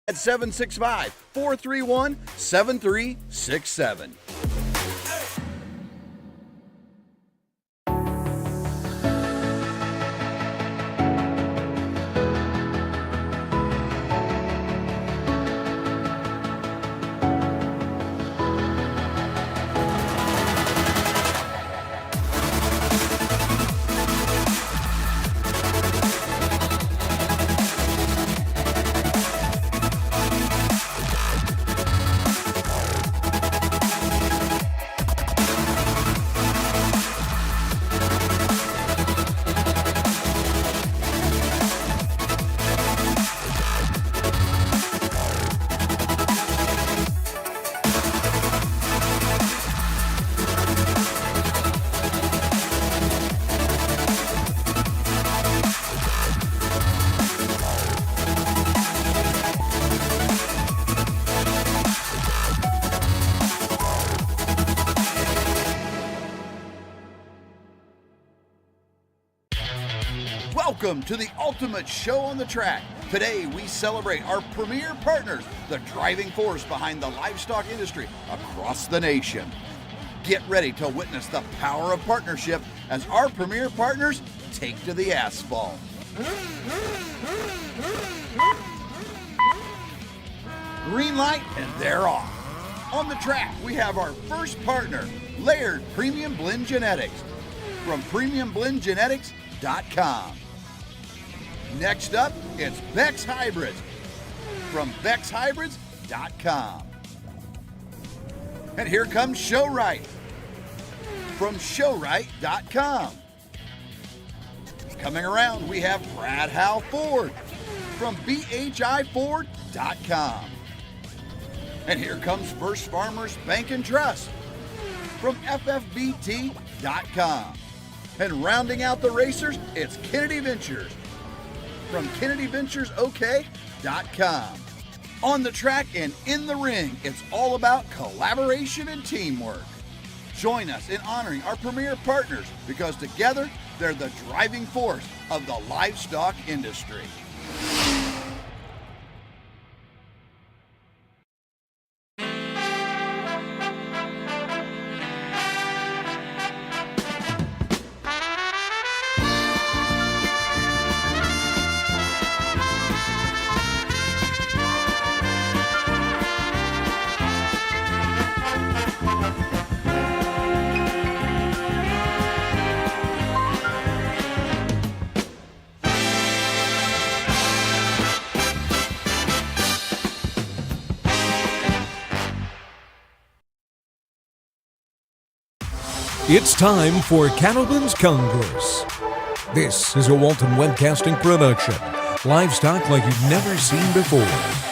at 765-431-7367. Welcome to the ultimate show on the track. Today we celebrate our premier partners, the driving force behind the livestock industry across the nation. Get ready to witness the power of partnership as our premier partners take to the asphalt. Green light and they're off. On the track we have our first partner, Laird Premium Blend Genetics from premiumblendgenetics.com. Next up, it's Beck's Hybrids from beckshybrids.com. And here comes ShowRight from showright.com. Coming around, we have Brad Howe Ford from bhiford.com. And here comes First Farmers Bank and Trust from ffbt.com. And rounding out the racers, it's Kennedy Ventures from kennedyventuresok.com. On the track and in the ring, it's all about collaboration and teamwork. Join us in honoring our premier partners because together they're the driving force of the livestock industry. It's time for Cattleman's Congress. This is a Walton Webcasting production. Livestock like you've never seen before.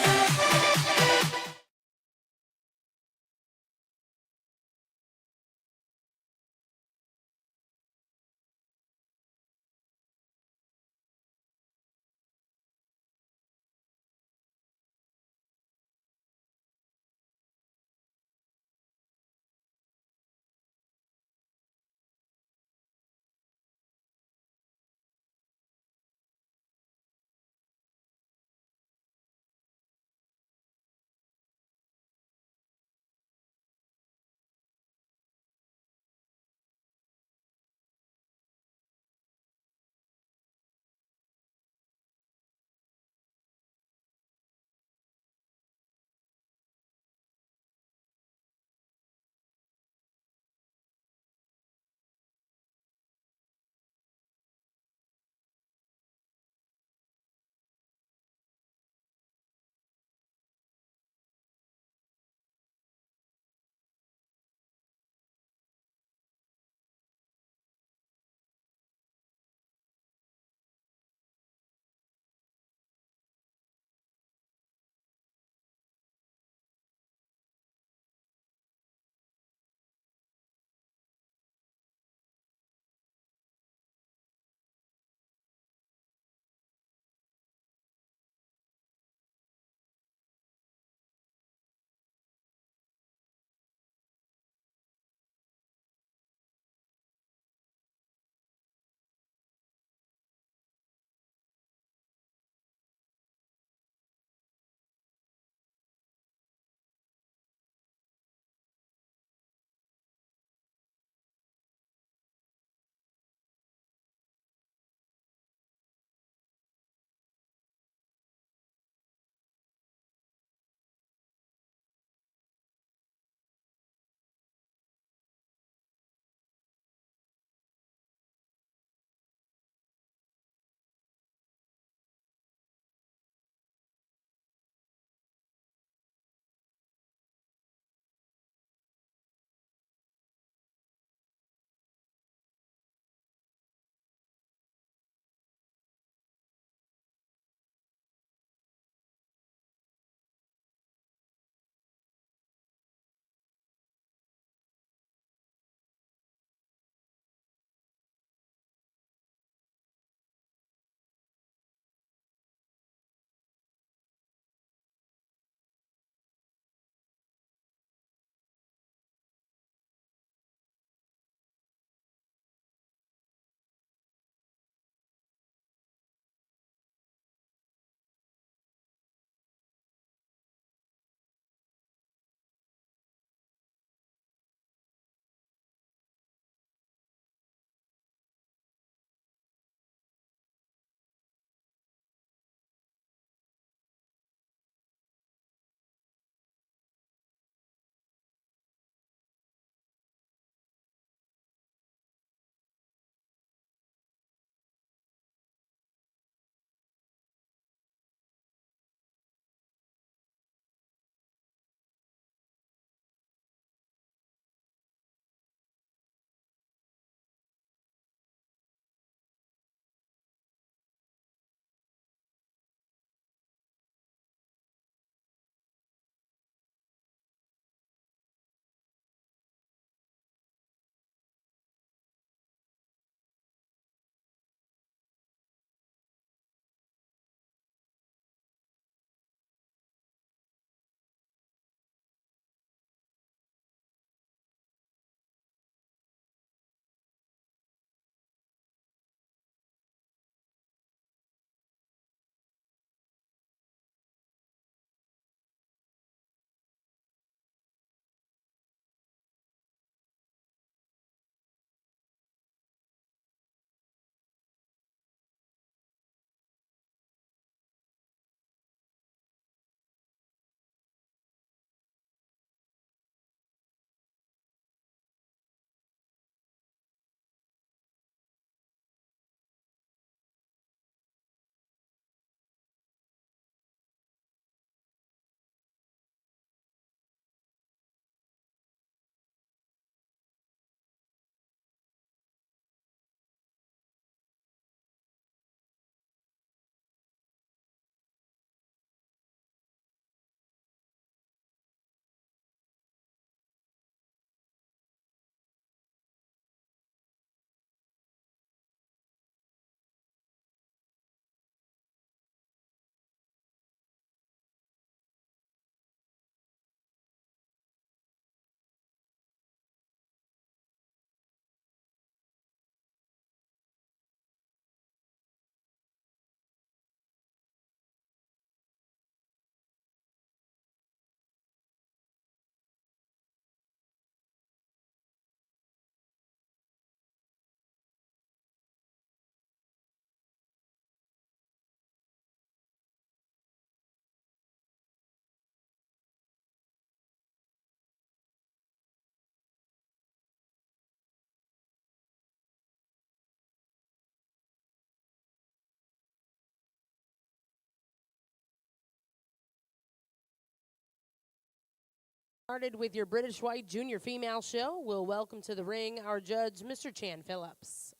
Started with your British White Junior Female show. We'll welcome to the ring our judge, Mr. Chan Phillips.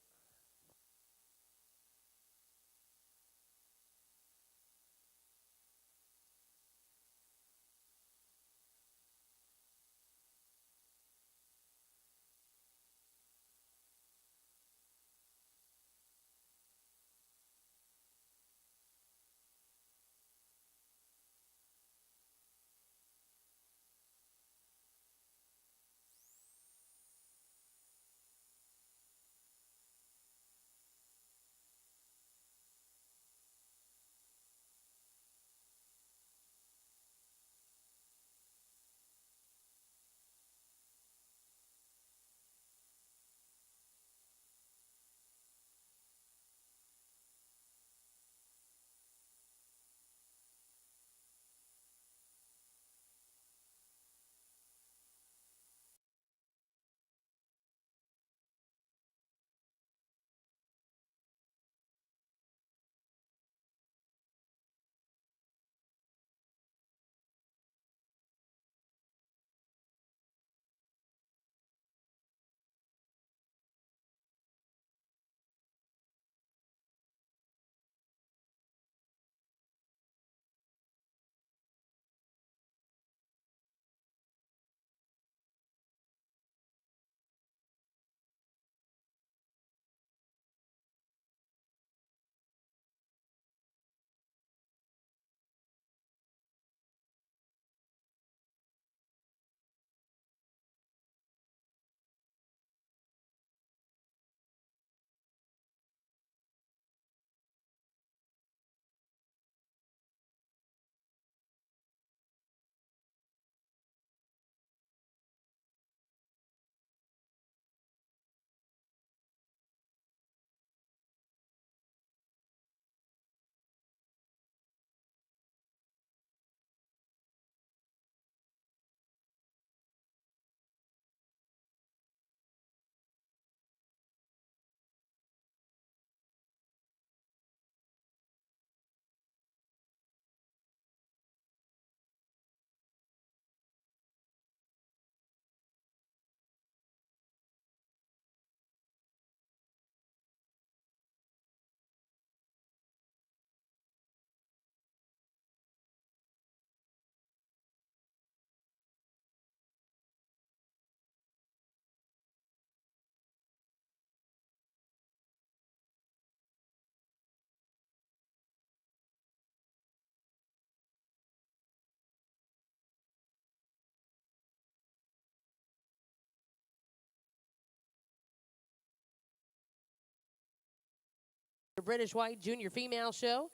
Your British White Junior Female show.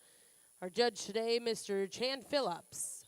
Our judge today, Mr. Chan Phillips.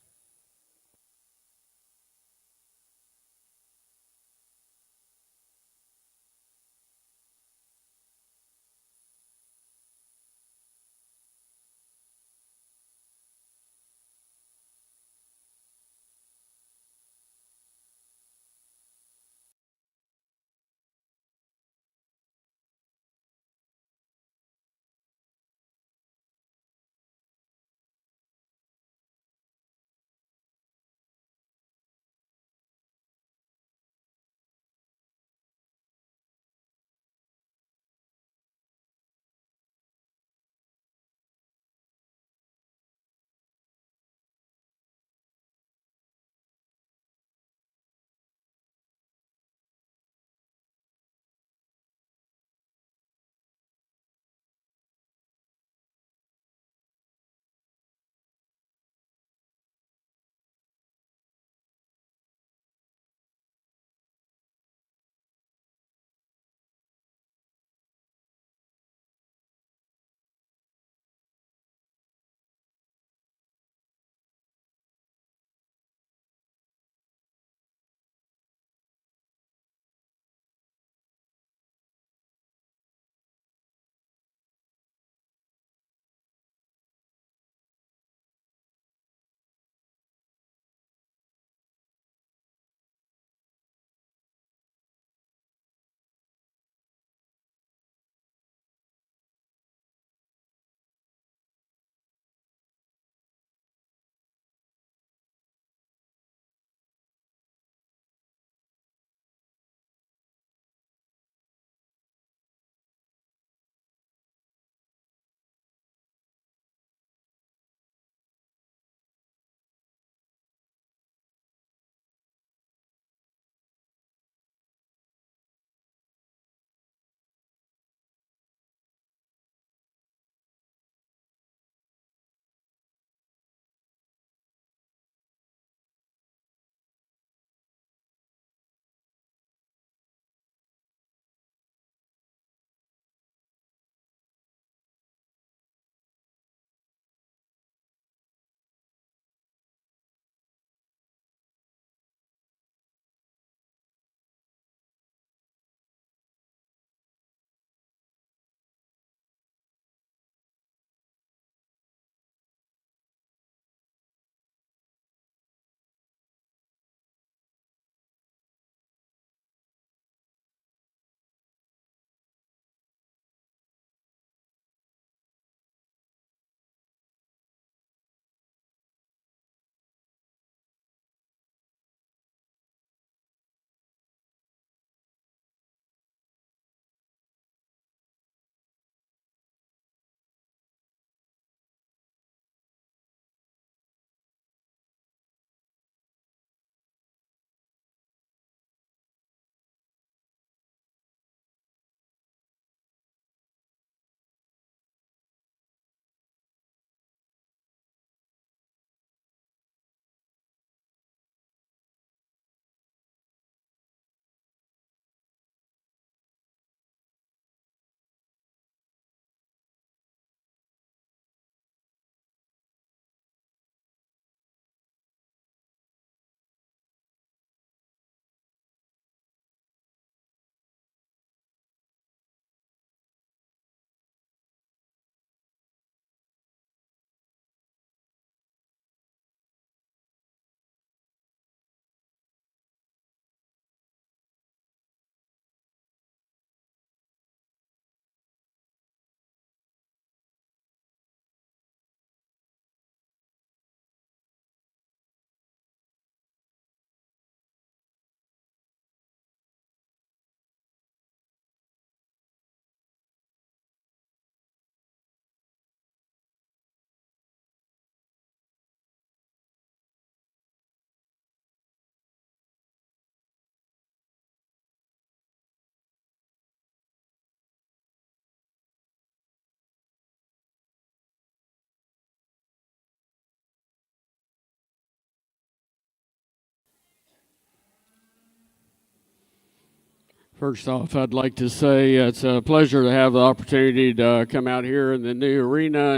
First off, I'd like to say it's a pleasure to have the opportunity to come out here in the new arena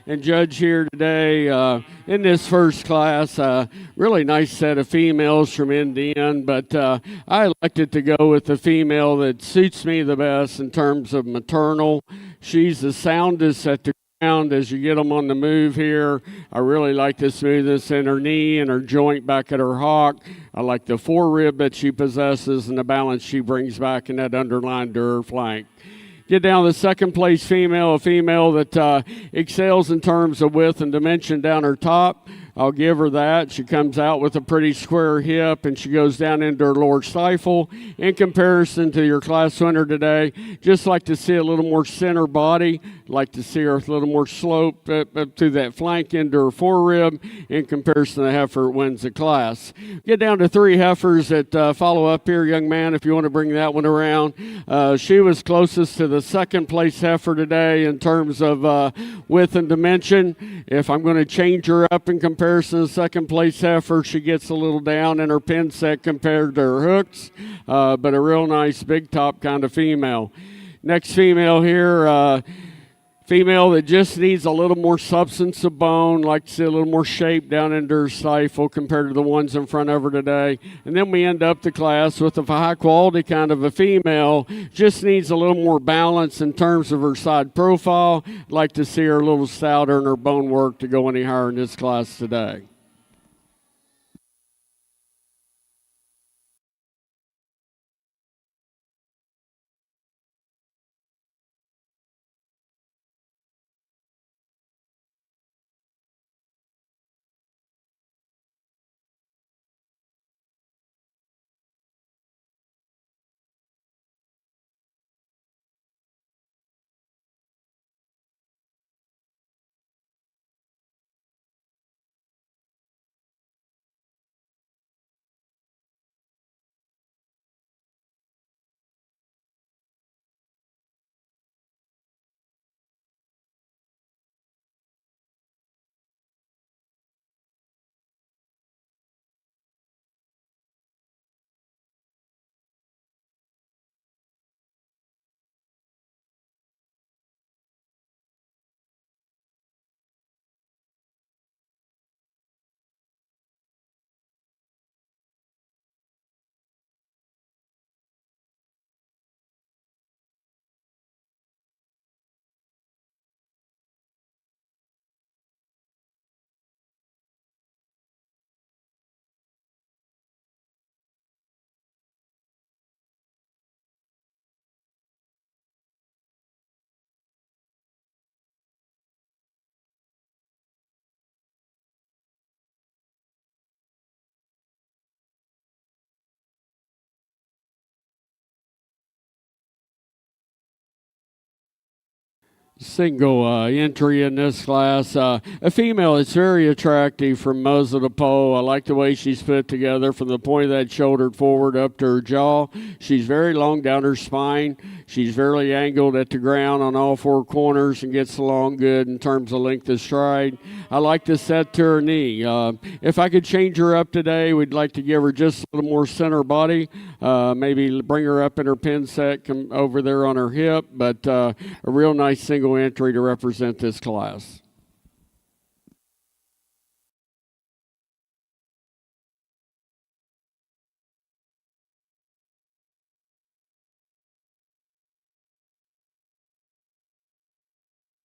and judge here today in this first class. Really nice set of females from Indiana, but I elected to go with the female that suits me the best in terms of maternal. She's the soundest at the ground as you get them on the move here. I really like the smoothness in her knee and her joint back at her hock. I like the forerib that she possesses and the balance she brings back in that underline to her flank. Get down to the second place female, a female that excels in terms of width and dimension down her top. I'll give her that. She comes out with a pretty square hip, and she goes down into her lower stifle. In comparison to your class winner today, just like to see a little more center body, like to see her with a little more slope up to that flank into her forerib. In comparison to the heifer that wins the class. Get down to three heifers that follow up here, young man, if you want to bring that one around. She was closest to the second place heifer today in terms of width and dimension. If I'm going to change her up in comparison to the second place heifer, she gets a little down in her pin set compared to her hooks, but a real nice big top kind of female. Next female here, female that just needs a little more substance of bone, like to see a little more shape down into her stifle compared to the ones in front of her today. And then we end up the class with a high quality kind of a female, just needs a little more balance in terms of her side profile. Like to see her a little stouter in her bone work to go any higher in this class today. Single entry in this class. A female that's very attractive from muzzle to poll. I like the way she's put together from the point of that shoulder forward up to her jaw. She's very long down her spine. She's very angled at the ground on all four corners and gets along good in terms of length of stride. I like the set to her knee. If I could change her up today, we'd like to give her just a little more center body. Maybe bring her up in her pin set, come over there on her hip, but a real nice single entry to represent this class.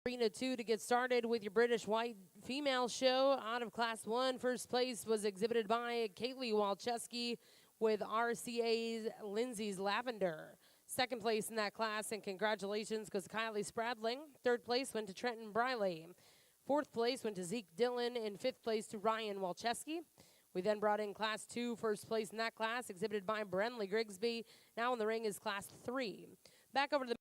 Arena 2 to get started with your British White female show. Out of Class 1, first place was exhibited by Kaylee Walczewski with RCA's Lindsay's Lavender. Second place in that class, and congratulations goes to Kylie Spradling. Third place went to Trenton Briley. Fourth place went to Zeke Dillon, and fifth place to Ryan Walczewski. We then brought in Class 2, first place in that class, exhibited by Brenley Grigsby. Now in the ring is Class 3. Back over to the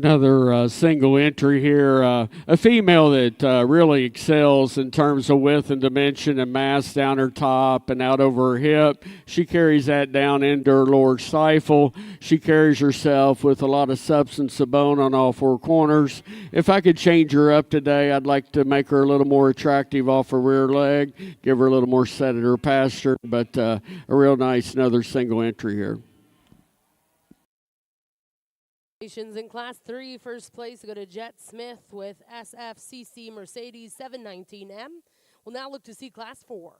Another single entry here, a female that really excels in terms of width and dimension and mass down her top and out over her hip. She carries that down into her lower stifle. She carries herself with a lot of substance of bone on all four corners. If I could change her up today, I'd like to make her a little more attractive off her rear leg, give her a little more set at her pasture, but a real nice another single entry here. In Class 3, first place go to Jet Smith with SFCC Mercedes 719M. We'll now look to see Class 4.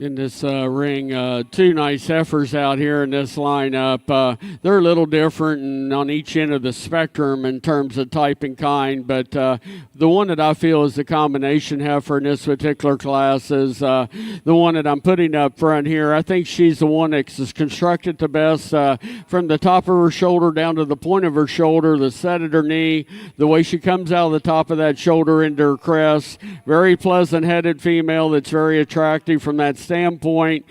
in this ring. Two nice heifers out here in this lineup. They're a little different on each end of the spectrum in terms of type and kind, but the one that I feel is the combination heifer in this particular class is the one that I'm putting up front here. I think she's the one that's constructed the best from the top of her shoulder down to the point of her shoulder, the set at her knee, the way she comes out of the top of that shoulder into her crest. Very pleasant-headed female that's very attractive from that standpoint. standpoint.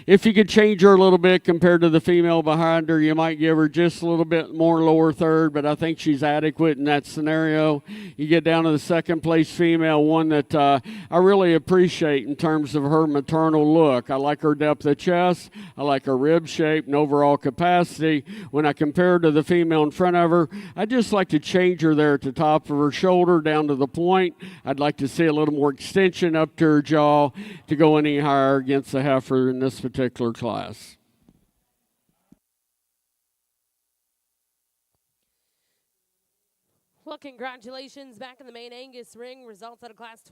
If you could change her a little bit compared to the female behind her, you might give her just a little bit more lower third, but I think she's adequate in that scenario. You get down to the second place female, one that I really appreciate in terms of her maternal look. I like her depth of chest. I like her rib shape and overall capacity. When I compare her to the female in front of her, I'd just like to change her there at the top of her shoulder down to the point. I'd like to see a little more extension up to her jaw to go any higher against the heifer in this particular class. Well, congratulations back in the Maine-Angus ring. Results out of class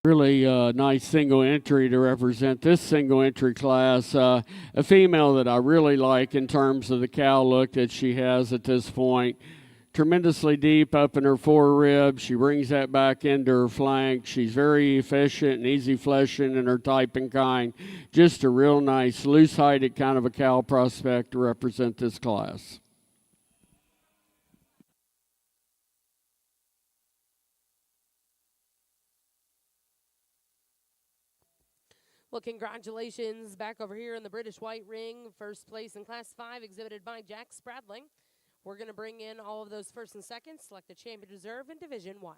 Really nice single entry to represent this single entry class. A female that I really like in terms of the cow look that she has at this point. Tremendously deep up in her forearm. She brings that back into her flank. She's very efficient and easy fleshing in her type and kind. Just a real nice loose-heighted kind of a cow prospect to represent this class. Well, congratulations back over here in the British White Ring. First place in Class 5 exhibited by Jack Spradling. We're going to bring in all of those first and seconds, select the champion reserve in Division 1.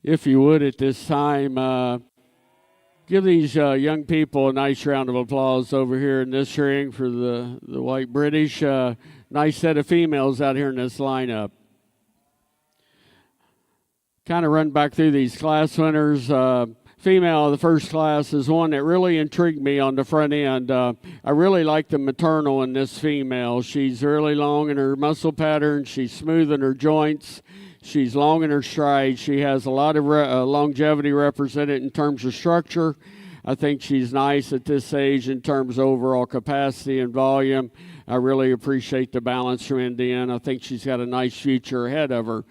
if you would at this time, give these young people a nice round of applause over here in this ring for the White British. Nice set of females out here in this lineup. Kind of run back through these class winners. Female of the first class is one that really intrigued me on the front end. I really like the maternal in this female. She's really long in her muscle pattern. She's smooth in her joints. She's long in her stride. She has a lot of longevity represented in terms of structure. I think she's nice at this age in terms of overall capacity and volume. I really appreciate the balance from end to end. I think she's got a nice future ahead of her.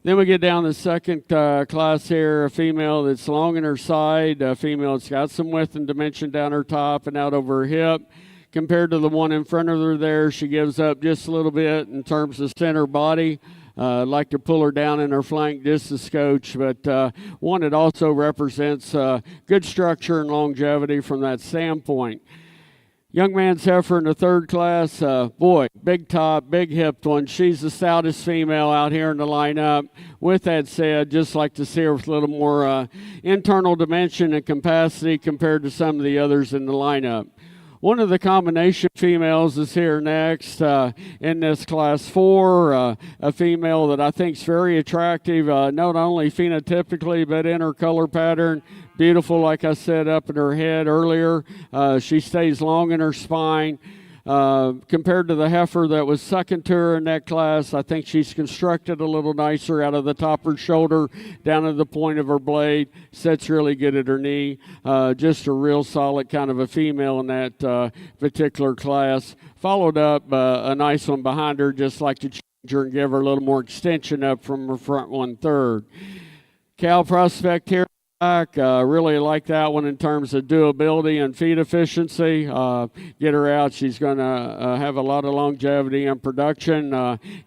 Then we get down to the second class here, a female that's long in her side, a female that's got some width and dimension down her top and out over her hip. Compared to the one in front of her there, she gives up just a little bit in terms of center body. I'd like to pull her down in her flank just a scotch, but one that also represents good structure and longevity from that standpoint. Young man's heifer in the third class, boy, big top, big hipped one. She's the stoutest female out here in the lineup. With that said, just like to see her with a little more internal dimension and capacity compared to some of the others in the lineup. One of the combination females is here next in this class 4, a female that I think is very attractive, not only phenotypically but in her color pattern. Beautiful, like I said, up in her head earlier. She stays long in her spine. Compared to the heifer that was second to her in that class, I think she's constructed a little nicer out of the top of her shoulder down to the point of her blade. Sits really good at her knee. Just a real solid kind of a female in that particular class. Followed up a nice one behind her, just like to change her and give her a little more extension up from her front 1/3. Cow prospect here. Really like that one in terms of doability and feed efficiency. Get her out. She's going to have a lot of longevity and production.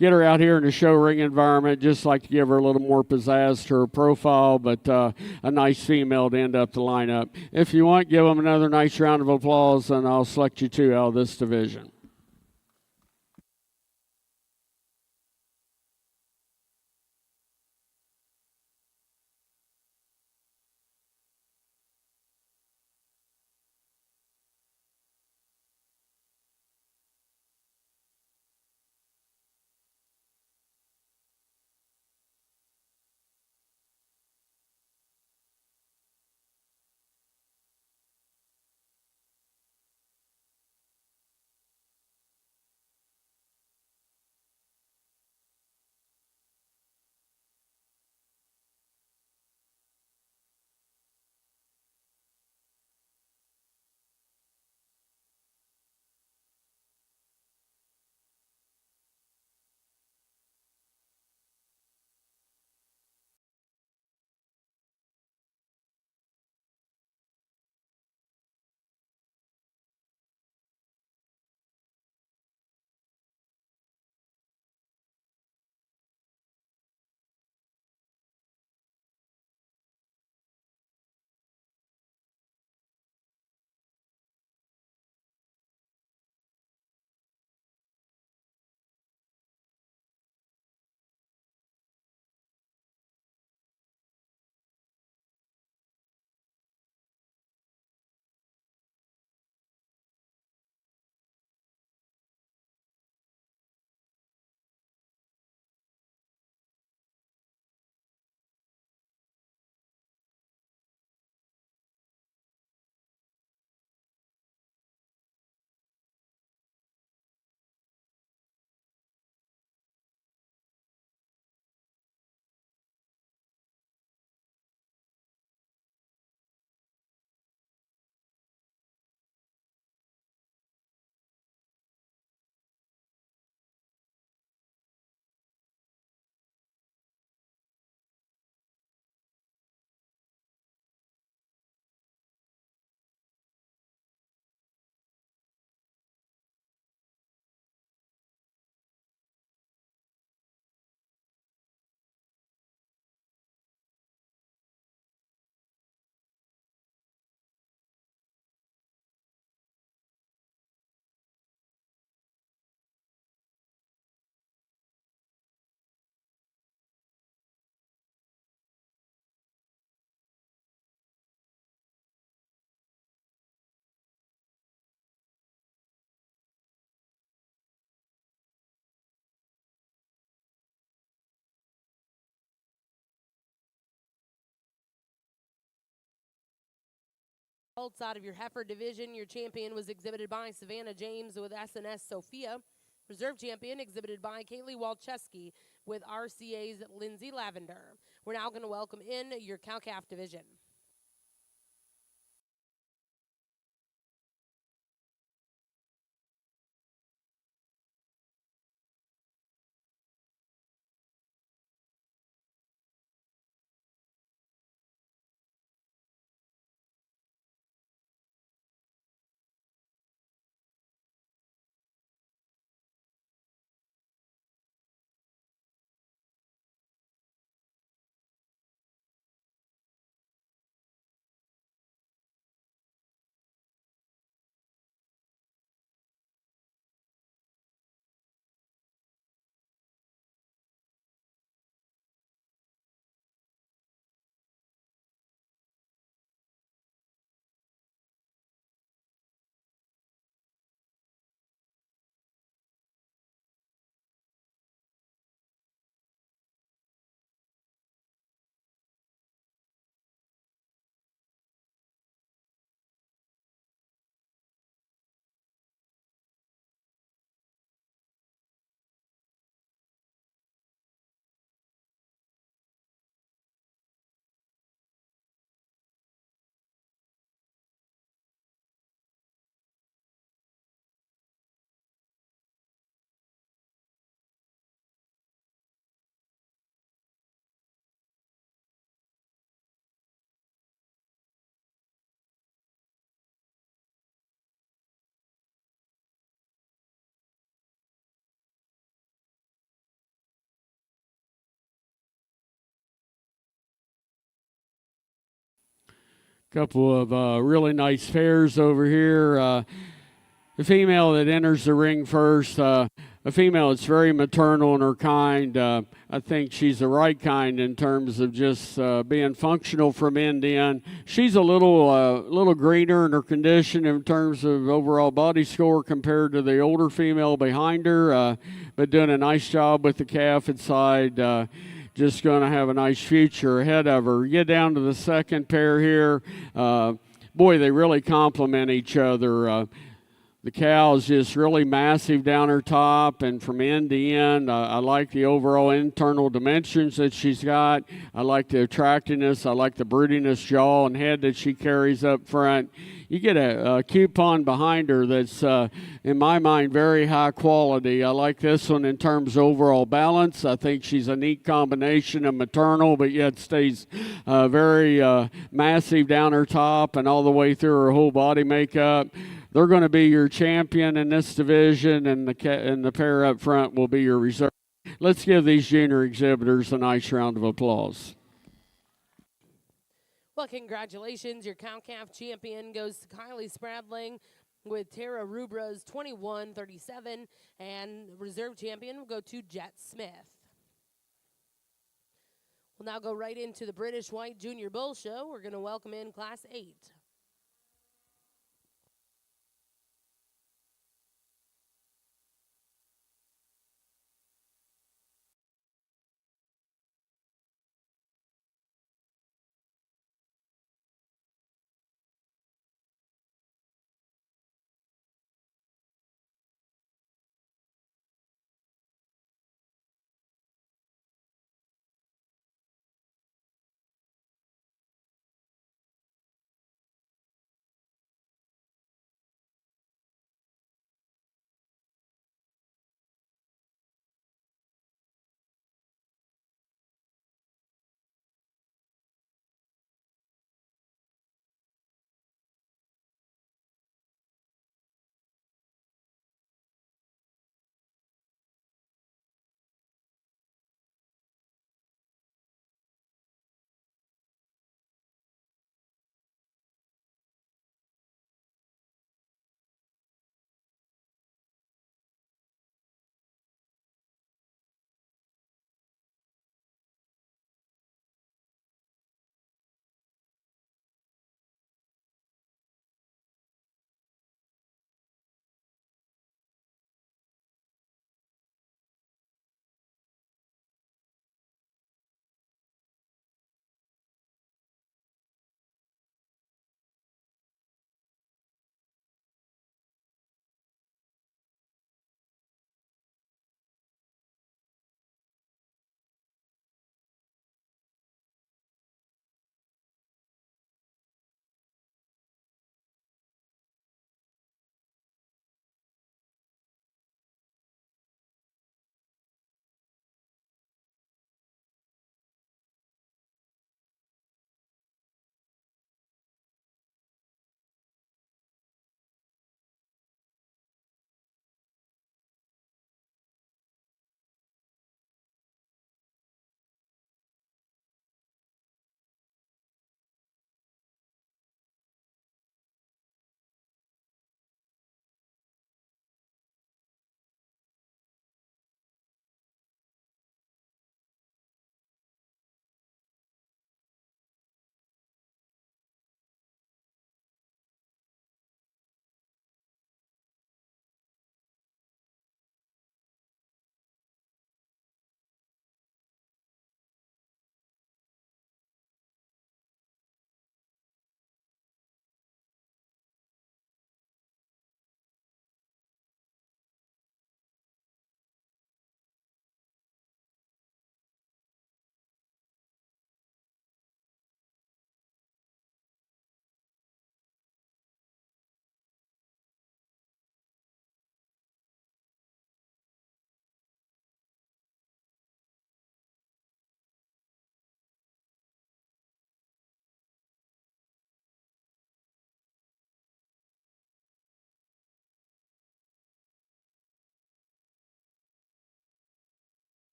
Get her out here in the show ring environment. Just like to give her a little more pizzazz to her profile, but a nice female to end up the lineup. If you want, give them another nice round of applause, and I'll select you two out of this division. Results out of your heifer division, your champion was exhibited by Savannah James with SNS Sophia. Reserve champion exhibited by Kaylee Walcheski with RCA's Lindsay Lavender. We're now going to welcome in your cow-calf division. Couple of really nice pairs over here. The female that enters the ring first, a female that's very maternal in her kind. I think she's the right kind in terms of just being functional from end to end. She's a little greener in her condition in terms of overall body score compared to the older female behind her, but doing a nice job with the calf inside. Just going to have a nice future ahead of her. Get down to the second pair here. Boy, they really complement each other. The cow is just really massive down her top and from end to end. I like the overall internal dimensions that she's got. I like the attractiveness. I like the broodiness jaw and head that she carries up front. You get a coupon behind her that's, in my mind, very high quality. I like this one in terms of overall balance. I think she's a neat combination of maternal, but yet stays very massive down her top and all the way through her whole body makeup. They're going to be your champion in this division, and the pair up front will be your reserve. Let's give these junior exhibitors a nice round of applause. Well, congratulations. Your cow-calf champion goes to Kylie Spradling with Tara Rubra's 21-37, and reserve champion will go to Jet Smith. We'll now go right into the British White Junior Bull Show. We're going to welcome in Class 8.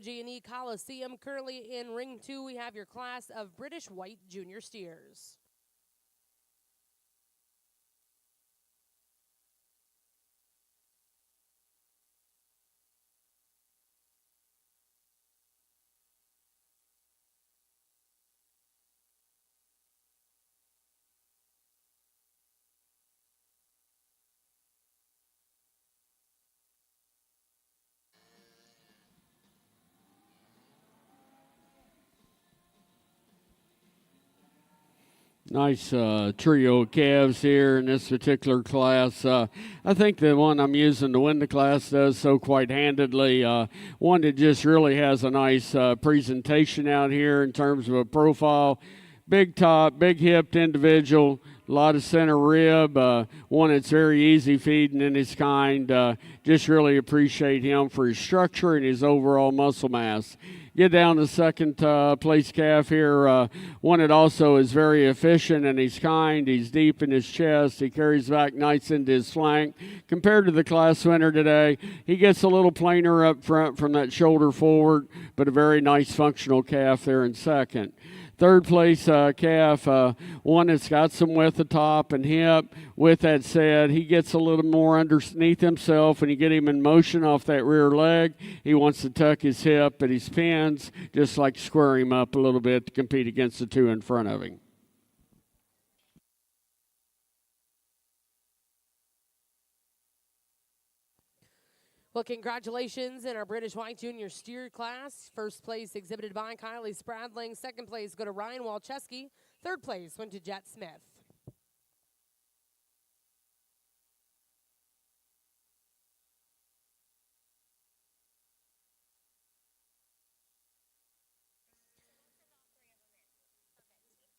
G&E Coliseum. Currently in Ring 2, we have your class of British White Junior Steers. Nice trio of calves here in this particular class. I think the one I'm using to win the class does so quite handedly. One that just really has a nice presentation out here in terms of a profile. Big top, big hipped individual, a lot of center rib, one that's very easy feeding in his kind. Just really appreciate him for his structure and his overall muscle mass. Get down to second place calf here, one that also is very efficient and he's kind. He's deep in his chest. He carries back nice into his flank. Compared to the class winner today, he gets a little plainer up front from that shoulder forward, but a very nice functional calf there in second. Third place calf, one that's got some width at top and hip. With that said, he gets a little more underneath himself and you get him in motion off that rear leg. He wants to tuck his hip at his pins, just like square him up a little bit to compete against the two in front of him. Well, congratulations in our British White Junior Steer class. First place exhibited by Kylie Spradling. Second place go to Ryan Walczewski. Third place went to Jet Smith.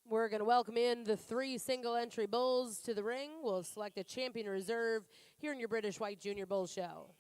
We're going to welcome in the 3 single entry bulls to the ring. We'll select a champion reserve here in your British White Junior Bull Show.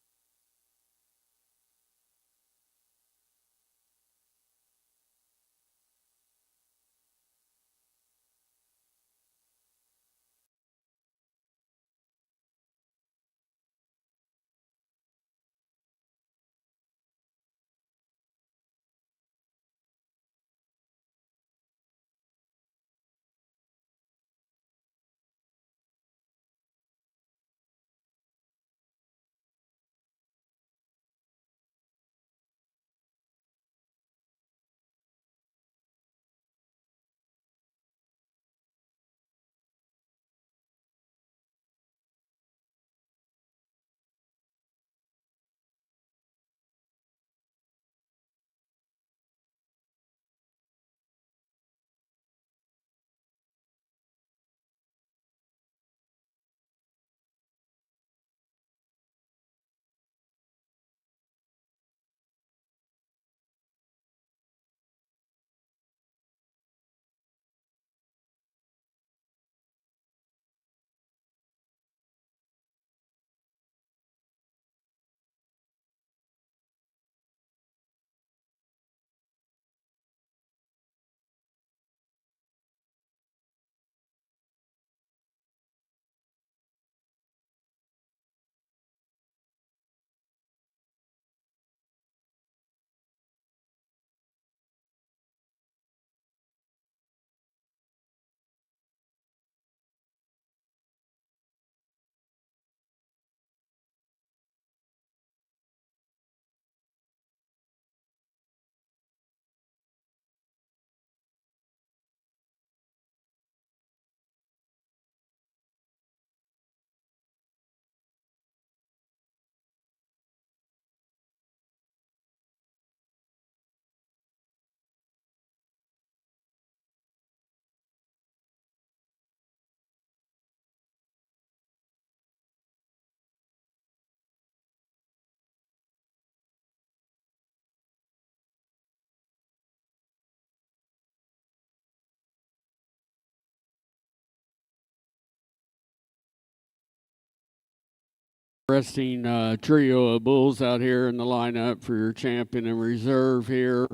Interesting trio of bulls out here in the lineup for your champion and reserve here.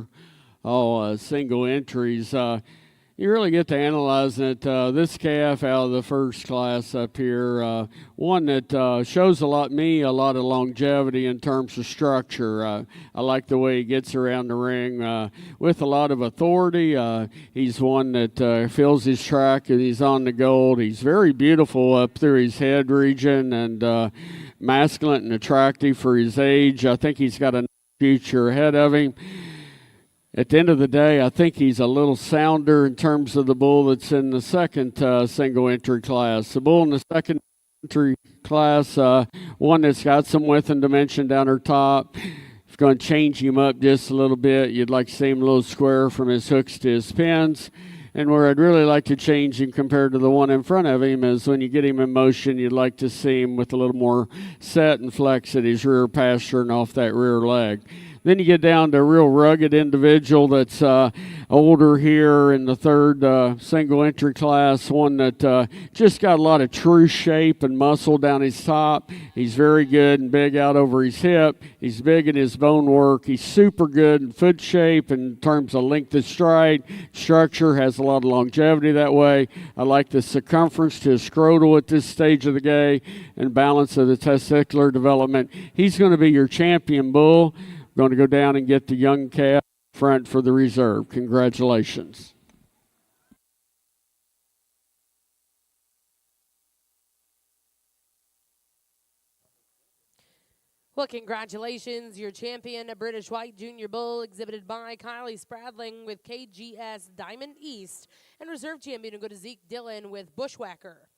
All single entries. you really get to analyzing it. This calf out of the first class up here, one that shows a lot of longevity in terms of structure. I like the way he gets around the ring with a lot of authority. He's one that fills his track and he's on the gold. He's very beautiful up through his head region and masculine and attractive for his age. I think he's got a future ahead of him. At the end of the day, I think he's a little sounder in terms of the bull that's in the second single entry class. The bull in the second entry class, one that's got some width and dimension down her top. It's going to change him up just a little bit. You'd like to see him a little square from his hooks to his pins. And where I'd really like to change him compared to the one in front of him is when you get him in motion, you'd like to see him with a little more set and flex at his rear pasture and off that rear leg. Then you get down to a real rugged individual that's older here in the third single entry class, one that just got a lot of true shape and muscle down his top. He's very good and big out over his hip. He's big in his bone work. He's super good in foot shape in terms of length of stride. Structure has a lot of longevity that way. I like the circumference to his scrotal at this stage of the game and balance of the testicular development. He's going to be your champion bull. Going to go down and get the young calf front for the reserve. Congratulations. Well, congratulations. Your champion, a British White Junior Bull, exhibited by Kylie Spradling with KGS Diamond East. And reserve champion will go to Zeke Dillon with Bushwhacker.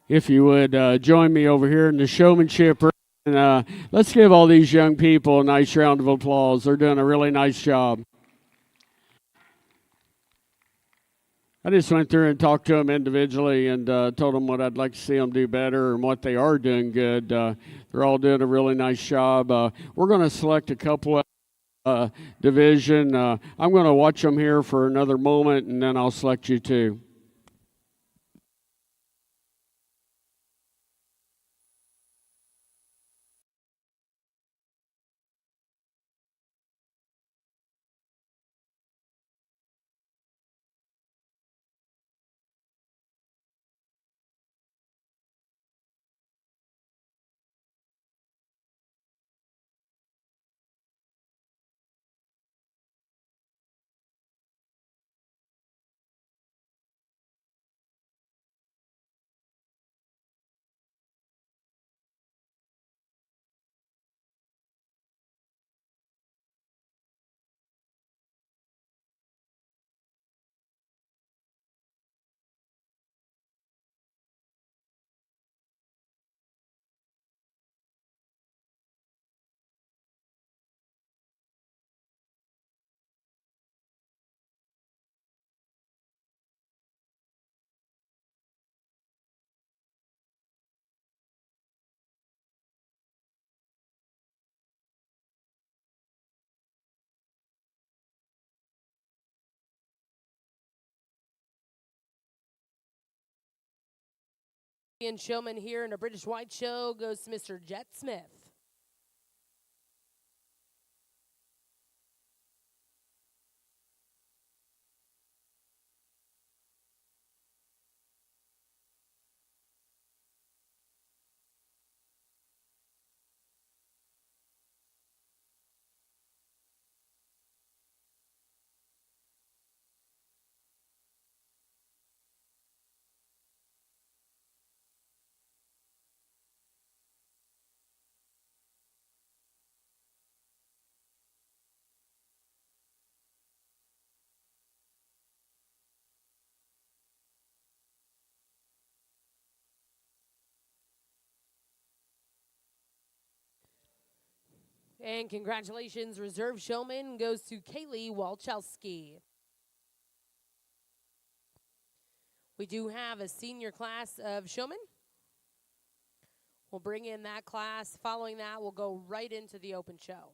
if you would join me over here in the showmanship room. And let's give all these young people a nice round of applause. They're doing a really nice job. I just went through and talked to them individually and told them what I'd like to see them do better and what they are doing good. They're all doing a really nice job. We're going to select a couple of division. I'm going to watch them here for another moment, and then I'll select you two. And showman here in a British White Show goes to Mr. Jet Smith. And congratulations, reserve showman goes to Kaylee Walchowski. We do have a senior class of showmen. We'll bring in that class. Following that, we'll go right into the open show.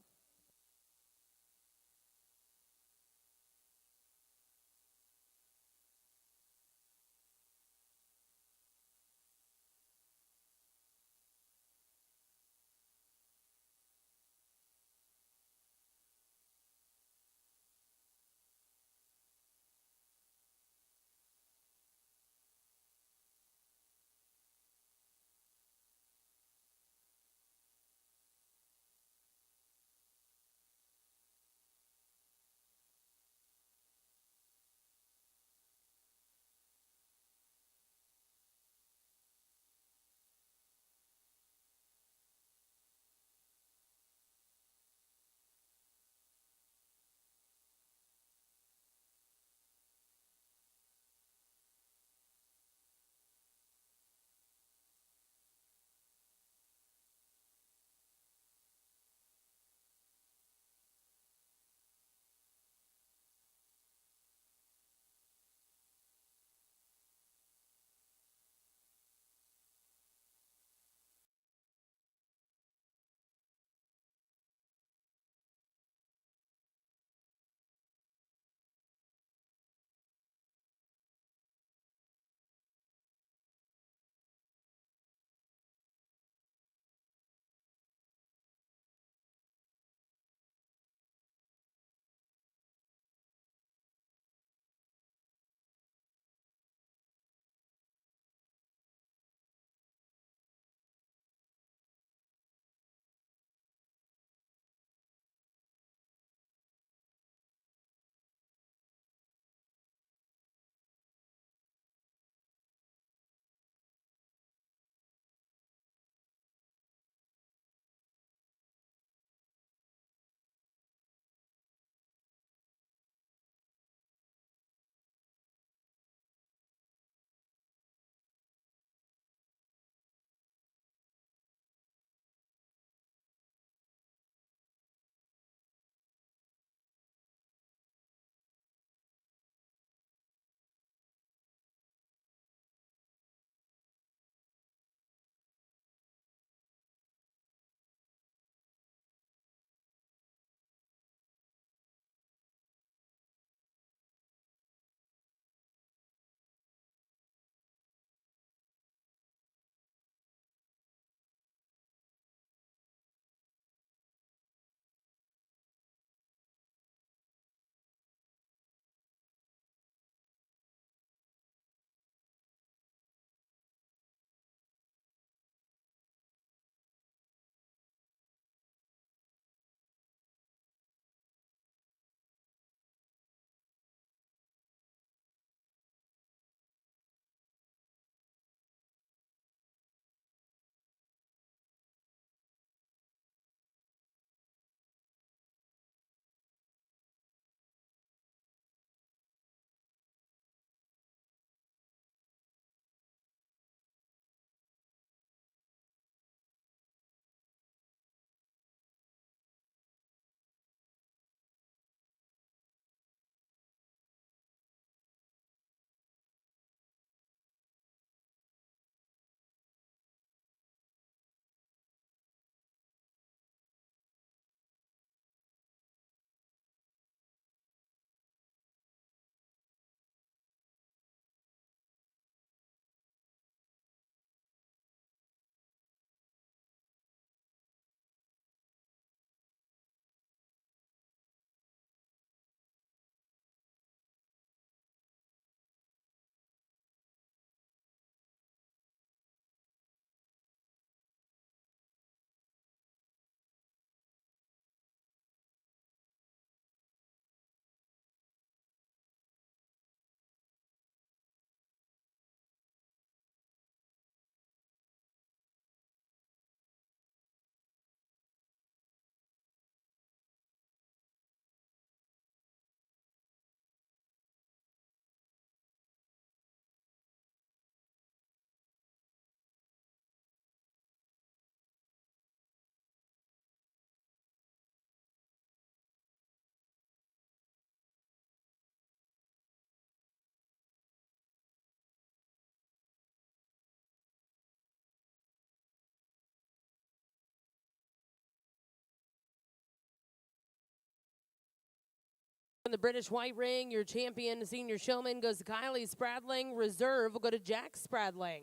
In the British White Ring, your champion senior showman goes to Kylie Spradling. Reserve will go to Jack Spradling.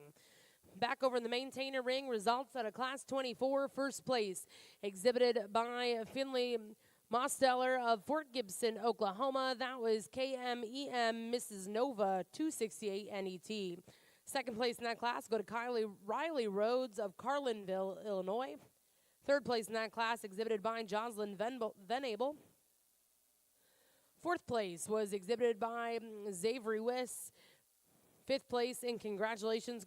Back over in the Mainetainer ring, results out of Class 24, first place, exhibited by Finley Mosteller of Fort Gibson, Oklahoma. That was KMEM Mrs. Nova 268 NET. Second place in that class go to Riley Rhodes of Carlinville, Illinois. Third place in that class exhibited by Jocelyn Venable. Fourth place was exhibited by Xavier Wiss. Fifth place, and congratulations.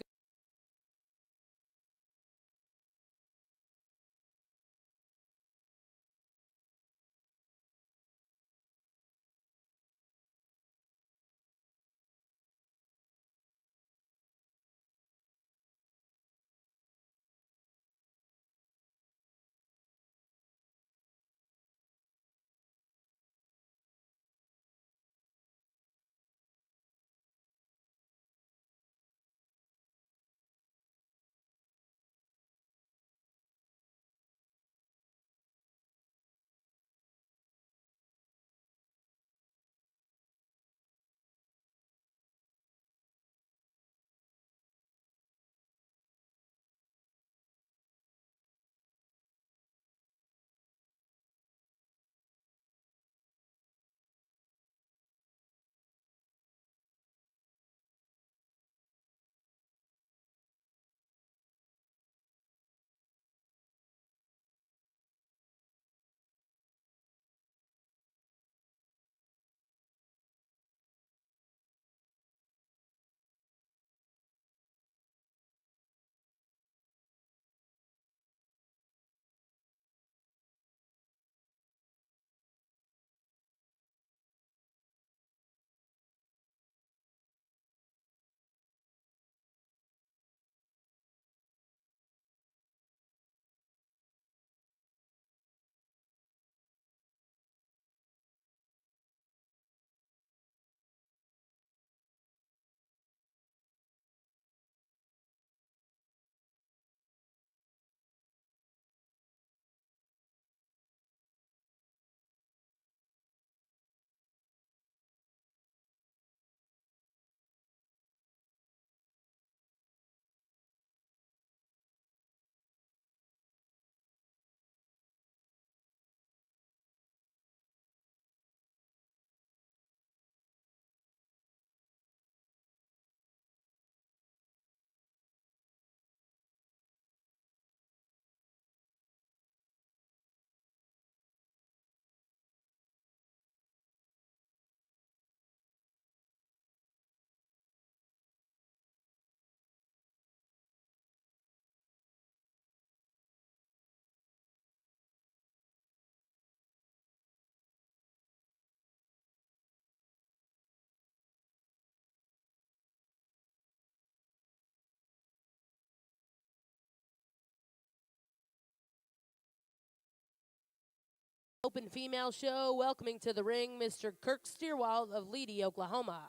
Open female show, welcoming to the ring Mr. Kirk Steerwald of Leedy, Oklahoma.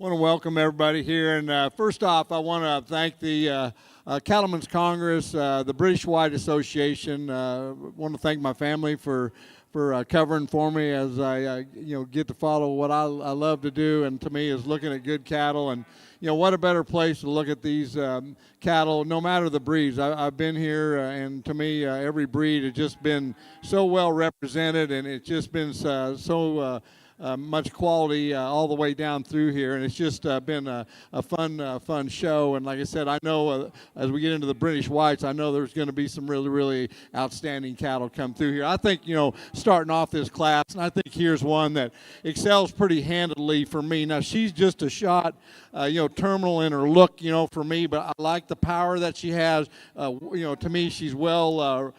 want to welcome everybody here. And first off, I want to thank the Cattlemen's Congress, the British White Association. Want to thank my family for covering for me as I get to follow what I love to do, and to me is looking at good cattle. And what a better place to look at these cattle, no matter the breeds. I've been here, and to me, every breed has just been so well represented, and it's just been so much quality all the way down through here, and it's just been a fun show. And like I said, I know as we get into the British Whites, I know there's going to be some really outstanding cattle come through here. I think starting off this class, and I think here's one that excels pretty handily for me. Now she's just a shot terminal in her look for me, but I like the power that she has. To me, she's well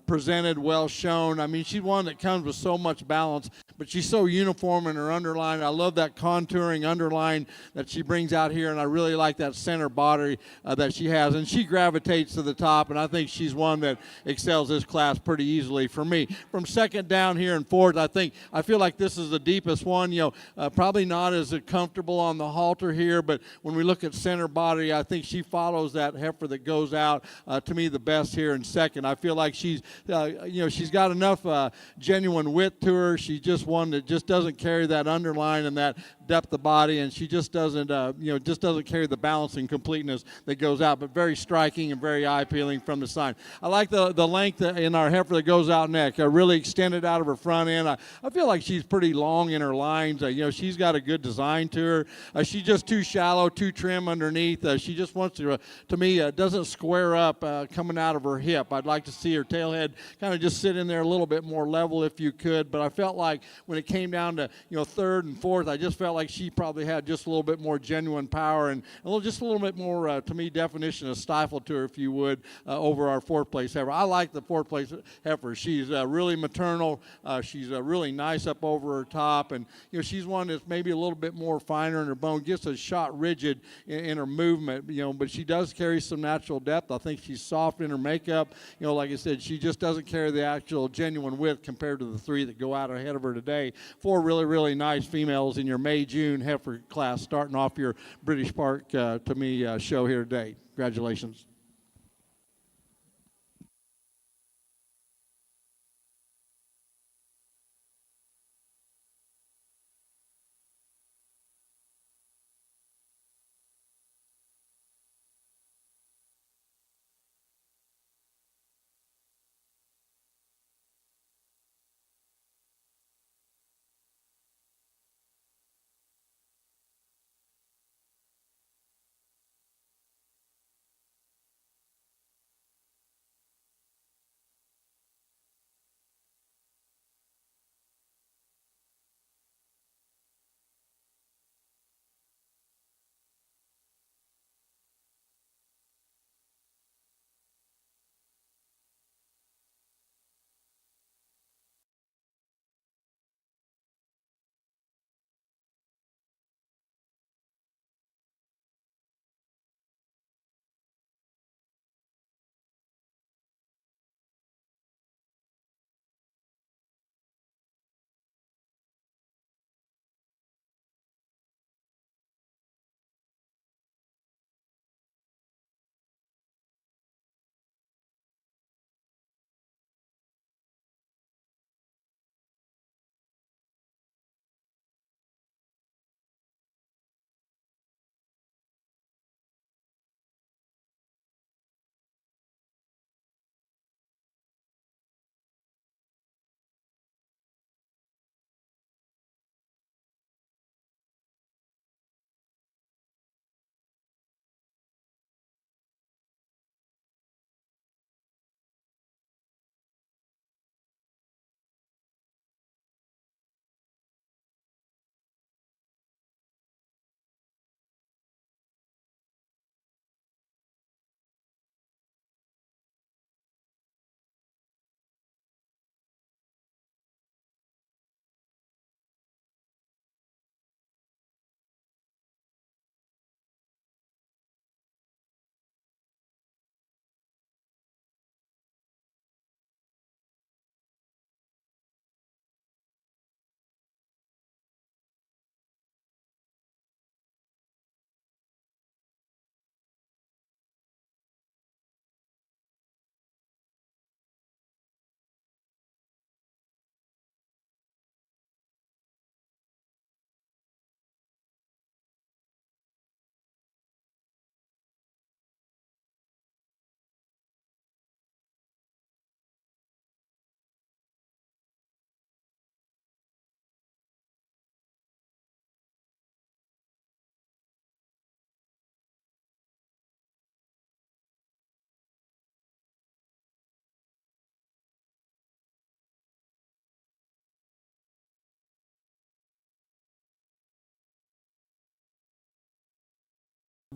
presented, well shown. I mean, she's one that comes with so much balance, but she's so uniform in her underline. I love that contouring underline that she brings out here, and I really like that center body that she has. And she gravitates to the top, and I think she's one that excels this class pretty easily for me. From second down here and fourth, I feel like this is the deepest one. Probably not as comfortable on the halter here, but when we look at center body, I think she follows that heifer that goes out. To me, the best here in second. I feel like she's got enough genuine width to her. She's just one that just doesn't carry that underline and that depth of body, and she just doesn't carry the balance and completeness that goes out, but very striking and very eye-appealing from the side. I like the length in our heifer that goes out neck, really extended out of her front end. I feel like she's pretty long in her lines. She's got a good design to her. She's just too shallow, too trim underneath. She just wants to me, doesn't square up coming out of her hip. I'd like to see her tail head kind of just sit in there a little bit more level if you could, but I felt like when it came down to third and fourth, I just felt like she probably had just a little bit more genuine power and just a little bit more to me definition of stifle to her, if you would, over our fourth place heifer. I like the fourth place heifer. She's really maternal. She's really nice up over her top, and she's one that's maybe a little bit more finer in her bone, gets a shot rigid in her movement, but she does carry some natural depth. I think she's soft in her makeup. Like I said, she just doesn't carry the actual genuine width compared to the three that go out ahead of her today. Four really nice females in your May-June heifer class, starting off your British Park, to me, show here today. Congratulations.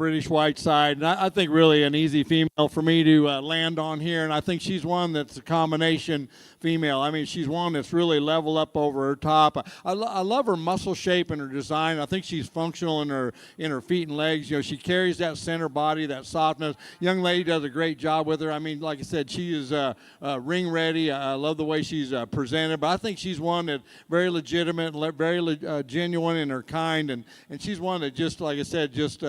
British white side, and I think really an easy female for me to land on here, and I think she's one that's a combination female. I mean, she's one that's really level up over her top. I love her muscle shape and her design. I think she's functional in her feet and legs. You know, she carries that center body, that softness. Young lady does a great job with her. I mean, like I said, she is ring ready. I love the way she's presented, but I think she's one that very legitimate, very genuine in her kind, and she's one that just, like I said, just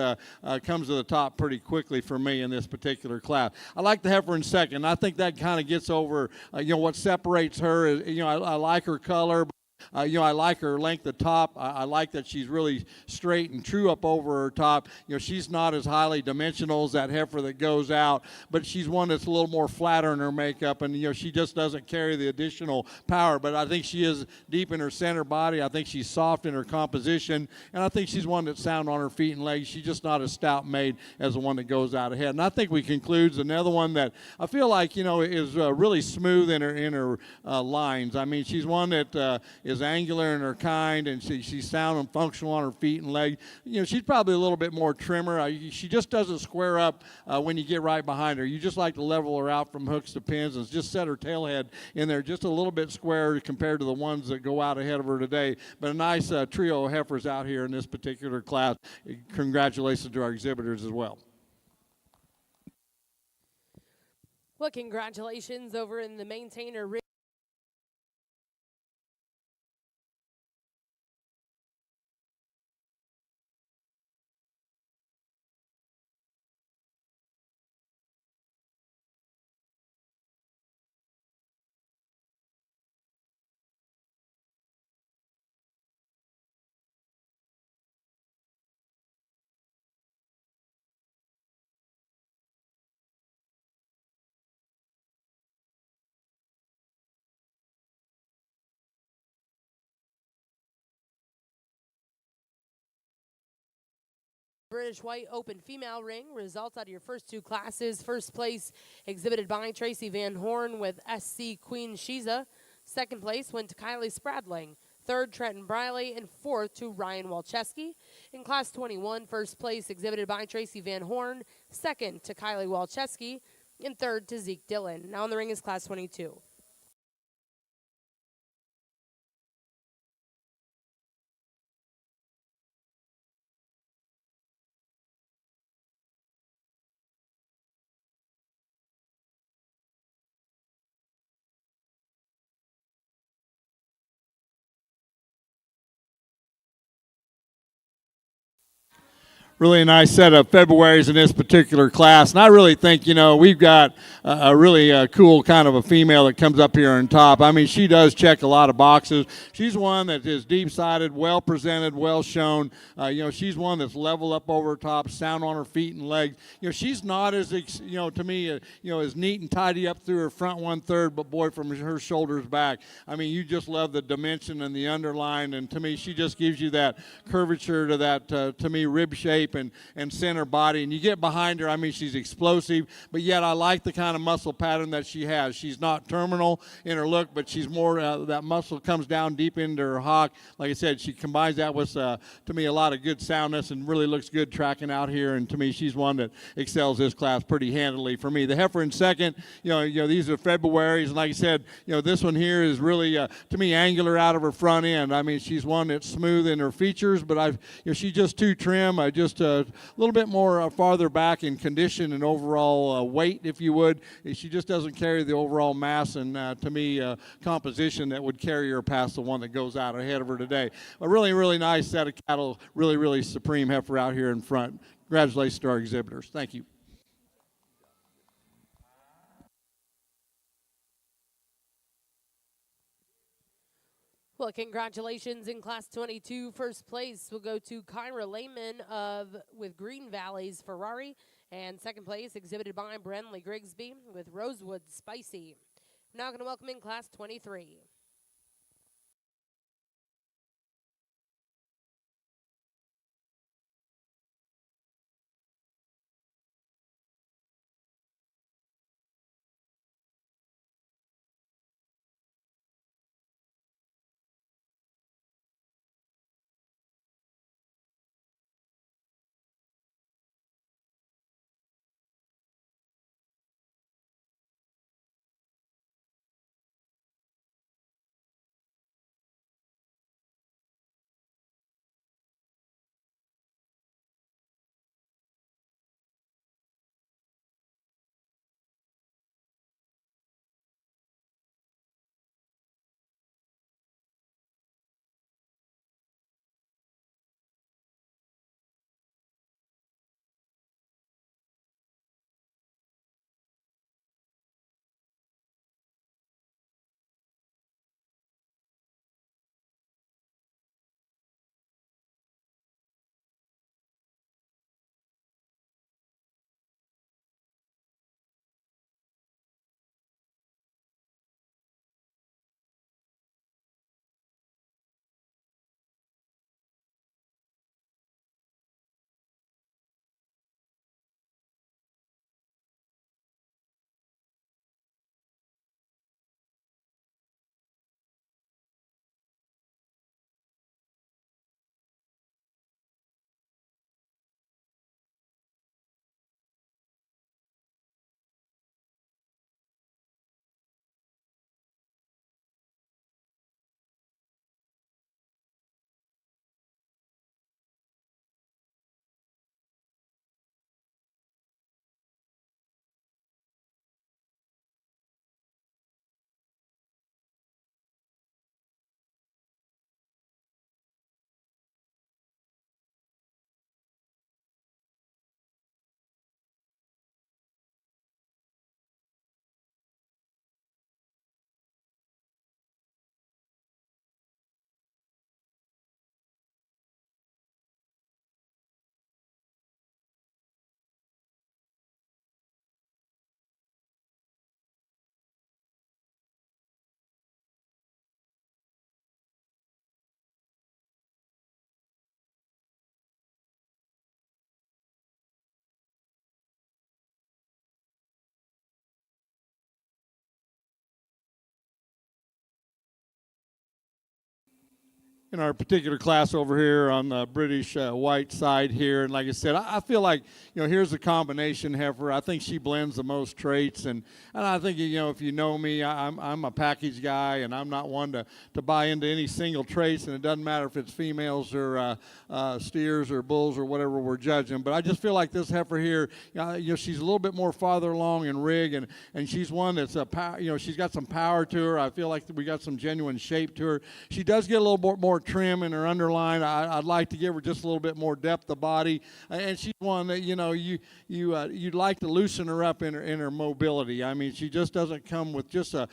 comes to the top pretty quickly for me in this particular class. I like the heifer in second. I think that kind of gets over, what separates her is, I like her color. I like her length of top. I like that she's really straight and true up over her top. She's not as highly dimensional as that heifer that goes out, but she's one that's a little more flatter in her makeup, and she just doesn't carry the additional power. But I think she is deep in her center body. I think she's soft in her composition, and I think she's one that's sound on her feet and legs. She's just not as stout made as the one that goes out ahead. And I think we concludes another one that I feel like is really smooth in her lines. I mean, she's one that is angular in her kind, and she's sound and functional on her feet and legs. She's probably a little bit more trimmer. She just doesn't square up when you get right behind her. You just like to level her out from hooks to pins and just set her tail head in there just a little bit square compared to the ones that go out ahead of her today. But a nice trio of heifers out here in this particular class. Congratulations to our exhibitors as well. Well, congratulations over in the Mainetainer ring. British White Open Female Ring. Results out of your first two classes. First place exhibited by Tracy Van Horn with SC Queen Shiza. Second place went to Kylie Spradling. Third, Trenton Briley. And fourth to Ryan Walczewski. In Class 21, first place exhibited by Tracy Van Horn. Second to Kylie Walczewski. And third to Zeke Dillon. Now in the ring is Class 22. Really nice set of Februaries in this particular class, and I really think we've got a really cool kind of a female that comes up here on top. I mean, she does check a lot of boxes. She's one that is deep-sided, well presented, well shown. She's one that's level up over her top, sound on her feet and legs. She's not as to me as neat and tidy up through her front 1/3, but boy, from her shoulders back, I mean, you just love the dimension and the underline, and to me, she just gives you that curvature to that to me rib shape and center body, and you get behind her. I mean, she's explosive, but yet I like the kind of muscle pattern that she has. She's not terminal in her look, but she's more that muscle comes down deep into her hock. Like I said, she combines that with to me a lot of good soundness and really looks good tracking out here, and to me she's one that excels this class pretty handily for me. The heifer in second, these are Februaries, and like I said, this one here is really to me angular out of her front end. I mean, she's one that's smooth in her features, but she's just too trim. Just a little bit more farther back in condition and overall weight, if you would. She just doesn't carry the overall mass and, to me, composition that would carry her past the one that goes out ahead of her today. A really, really nice set of cattle, really, really supreme heifer out here in front. Congratulations to our exhibitors. Thank you. Well, congratulations in Class 22. First place will go to Kyra Lehman with Green Valley's Ferrari. And second place exhibited by Brentley Grigsby with Rosewood Spicy. I'm now going to welcome in Class 23. in our particular class over here on the British white side here. And like I said, I feel like, here's a combination heifer. I think she blends the most traits. And I think, if you know me, I'm a package guy, and I'm not one to buy into any single traits. And it doesn't matter if it's females or steers or bulls or whatever we're judging. But I just feel like this heifer here, she's a little bit more farther along in rig, and she's one that's she's got some power to her. I feel like we got some genuine shape to her. She does get a little more trim in her underline. I'd like to give her just a little bit more depth of body, and she's one that you'd like to loosen her up in her mobility. I mean, she just doesn't come with just a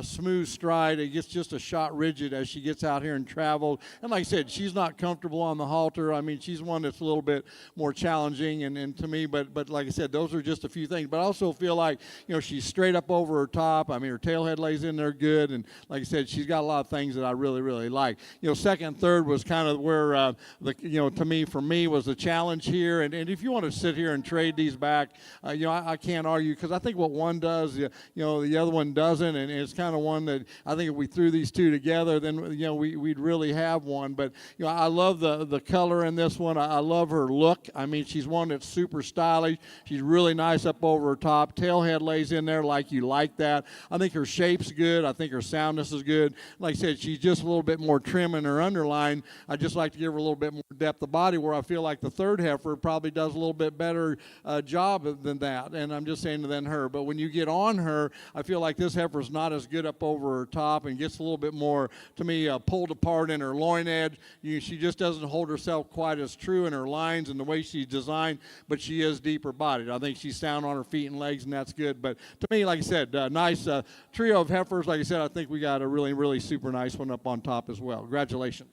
smooth stride. It gets just a shot rigid as she gets out here and travels. And like I said, she's not comfortable on the halter. I mean, she's one that's a little bit more challenging and to me. But like I said, those are just a few things. But I also feel like she's straight up over her top. I mean, her tail head lays in there good, and like I said, she's got a lot of things that I really, really like. Second and third was kind of where for me was the challenge here. And if you want to sit here and trade these back, I can't argue, because I think what one does, the other one doesn't, and it's kind of one that I think if we threw these two together, then we'd really have one. But I love the color in this one. I love her look. I mean, she's one that's super stylish. She's really nice up over her top. Tail head lays in there like you like that. I think her shape's good. I think her soundness is good. Like I said, she's just a little bit more trim in her underline. I just like to give her a little bit more depth of body, where I feel like the third heifer probably does a little bit better job than that. And I'm just saying than her. But when you get on her, I feel like this heifer's not as good up over her top and gets a little bit more, to me, pulled apart in her loin edge. She just doesn't hold herself quite as true in her lines and the way she's designed, but she is deeper bodied. I think she's sound on her feet and legs, and that's good. But to me, like I said, nice trio of heifers. Like I said, I think we got a really, really super nice one up on top as well. Congratulations.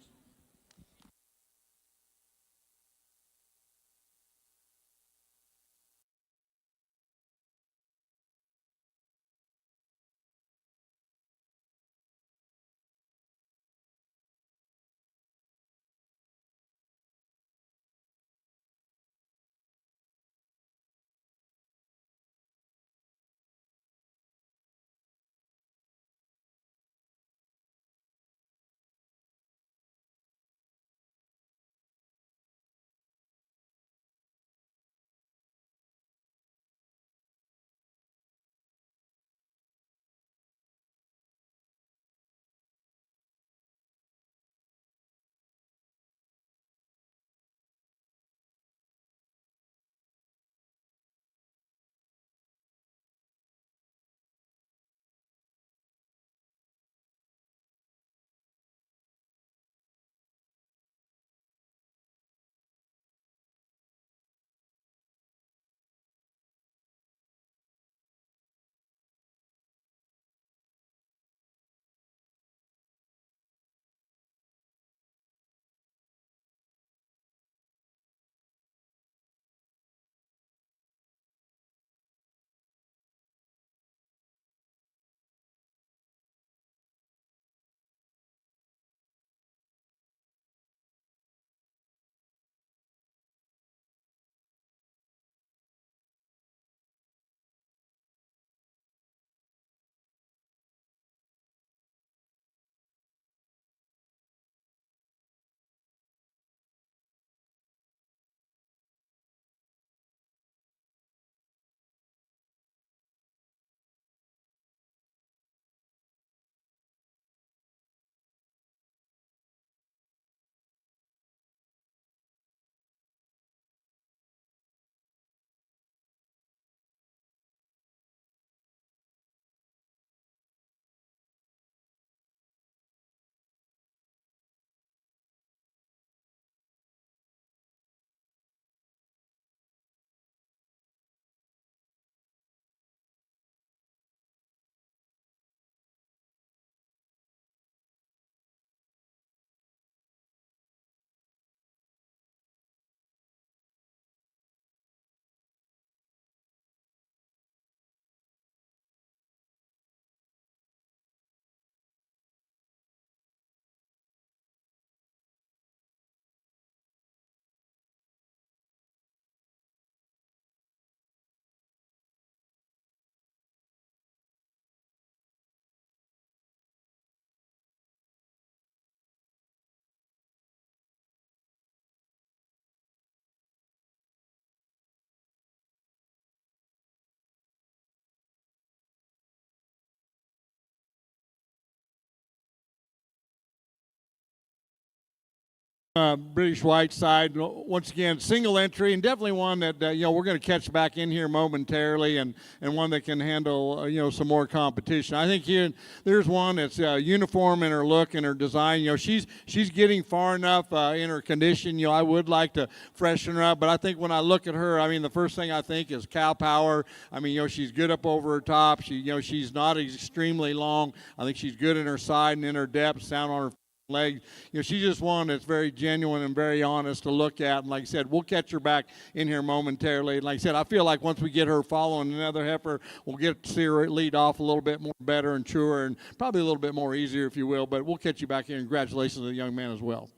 British White side, once again, single entry, and definitely one that we're going to catch back in here momentarily, and one that can handle some more competition. I think there's one that's uniform in her look and her design. She's getting far enough in her condition. I would like to freshen her up, but I think when I look at her, I mean, the first thing I think is cow power. I mean, she's good up over her top. She's not extremely long. I think she's good in her side and in her depth, sound on her leg. She's just one that's very genuine and very honest to look at. And like I said, we'll catch her back in here momentarily. And like I said, I feel like once we get her following another heifer, we'll get to see her lead off a little bit more better and truer, and probably a little bit more easier, if you will. But we'll catch you back here. Congratulations to the young man as well.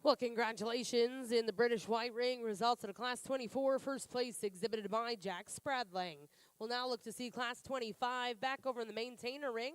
Well, congratulations in the British White Ring. Results of the Class 24, first place exhibited by Jack Spradling. We'll now look to see Class 25 back over in the Mainetainer ring.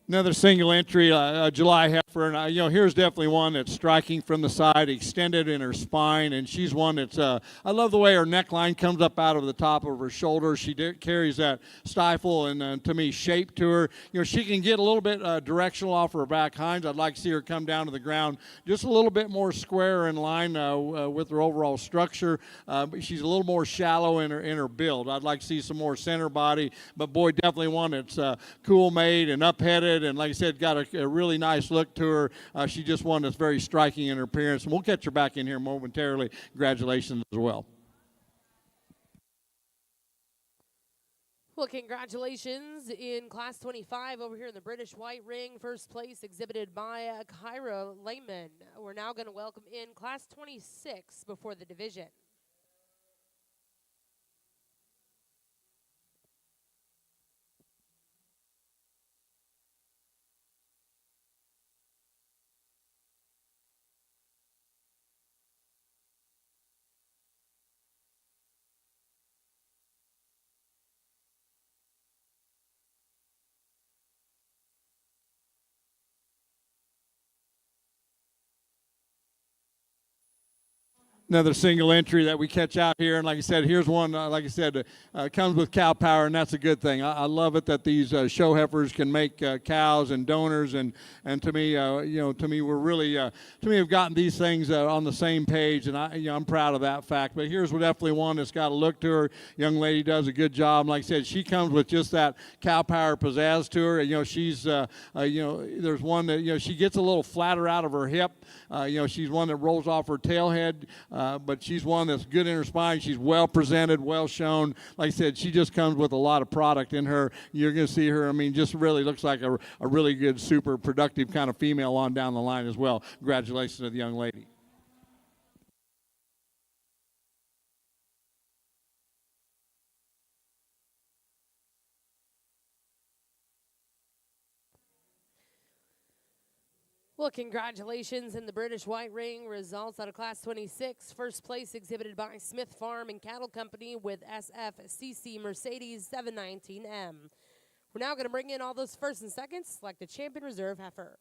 Another single entry, July heifer, and here's definitely one that's striking from the side, extended in her spine, and she's one that's, I love the way her neckline comes up out of the top of her shoulder. She carries that stifle and, to me, shape to her. She can get a little bit directional off her back hinds. I'd like to see her come down to the ground just a little bit more square in line with her overall structure. She's a little more shallow in her build. I'd like to see some more center body, but boy, definitely one that's cool made and up-headed, and like I said, got a really nice look to her. She's just one that's very striking in her appearance, and we'll catch her back in here momentarily. Congratulations as well. Well, congratulations in Class 25 over here in the British White Ring. First place exhibited by Kyra Lehman. We're now going to welcome in Class 26 before the division. Another single entry that we catch out here, and like I said, here's one. Comes with cow power, and that's a good thing. I love it that these show heifers can make cows and donors, and to me, we're really have gotten these things on the same page, and I'm proud of that fact. But here's definitely one that's got a look to her. Young lady does a good job. Like I said, she comes with just that cow power pizzazz to her. She's there's one that she gets a little flatter out of her hip. She's one that rolls off her tail head. But she's one that's good in her spine. She's well presented, well shown. Like I said, she just comes with a lot of product in her. You're going to see her, just really looks like a really good, super productive kind of female on down the line as well. Congratulations to the young lady. Well, congratulations in the British White Ring. Results out of Class 26. First place exhibited by Smith Farm and Cattle Company with SFCC Mercedes 719M. We're now going to bring in all those first and seconds like the Champion Reserve heifer.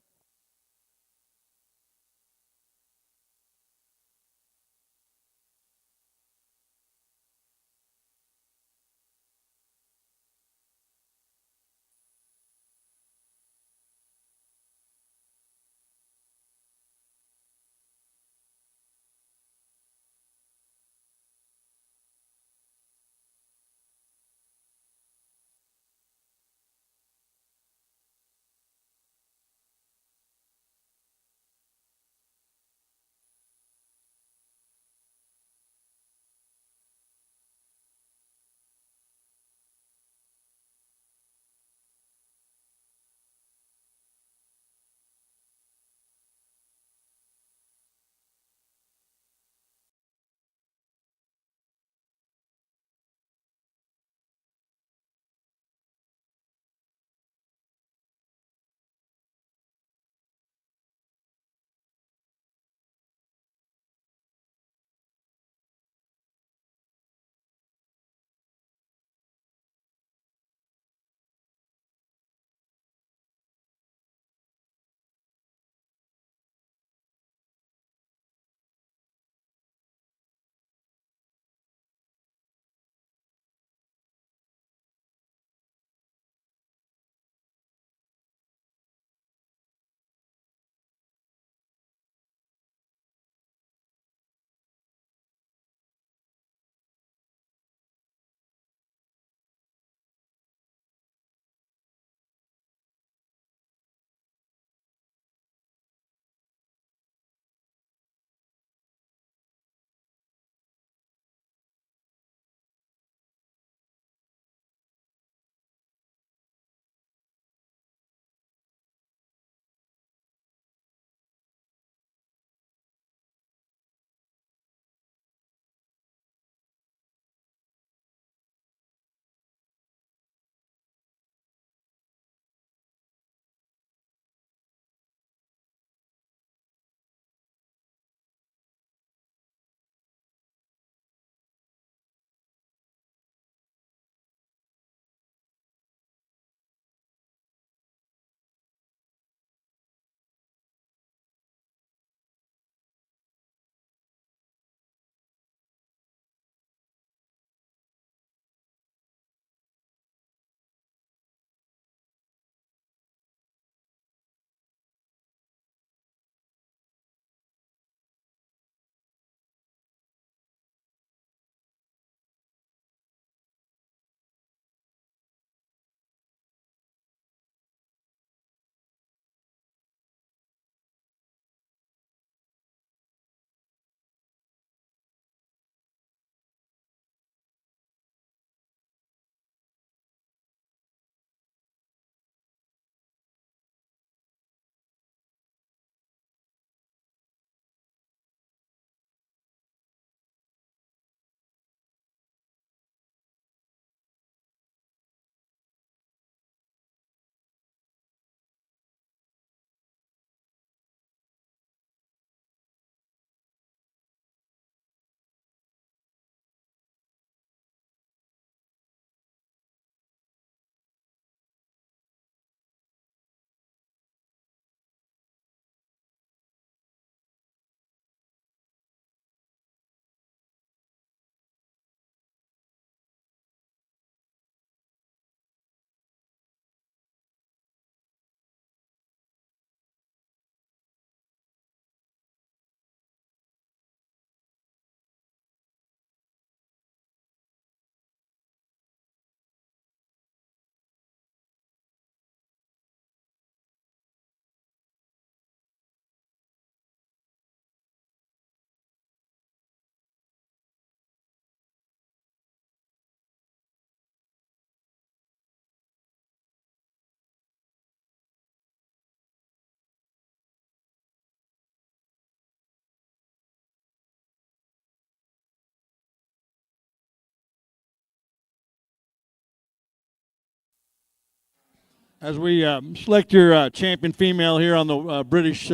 As we select your champion female here on the British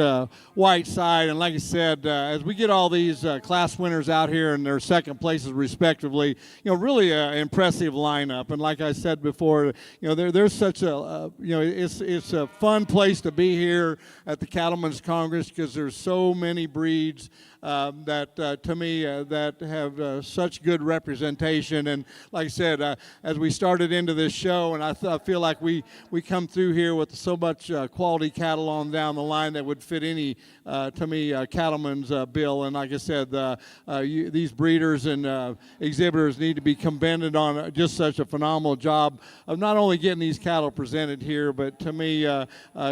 white side, and like I said, as we get all these class winners out here in their second places respectively, really impressive lineup. And like I said before, there's such a, it's a fun place to be here at the Cattleman's Congress because there's so many breeds that to me that have such good representation. And like I said, as we started into this show, and I feel like we come through here with so much quality cattle on down the line that would fit any, to me, cattleman's bill. And like I said, these breeders and exhibitors need to be commended on just such a phenomenal job of not only getting these cattle presented here, but to me,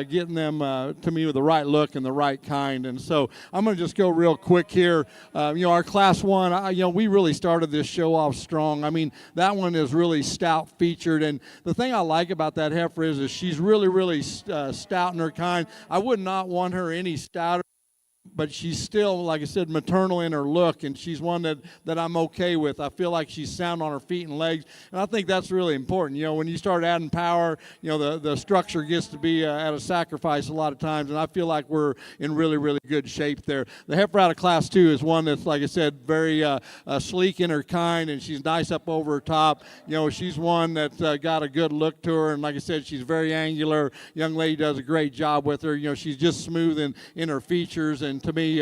getting them to me with the right look and the right kind. And so I'm going to just go real quick here. Our class one, we really started this show off strong. I mean, that one is really stout featured, and the thing I like about that heifer is she's really, really stout in her kind. I would not want her any stouter, but she's still, like I said, maternal in her look, and she's one that I'm okay with. I feel like she's sound on her feet and legs, and I think that's really important. When you start adding power, the structure gets to be at a sacrifice a lot of times, and I feel like we're in really, really good shape there. The heifer out of class 2 is one that's, like I said, very sleek in her kind, and she's nice up over her top. She's one that's got a good look to her, and like I said, she's very angular. Young lady does a great job with her. She's just smooth in her features, and to me,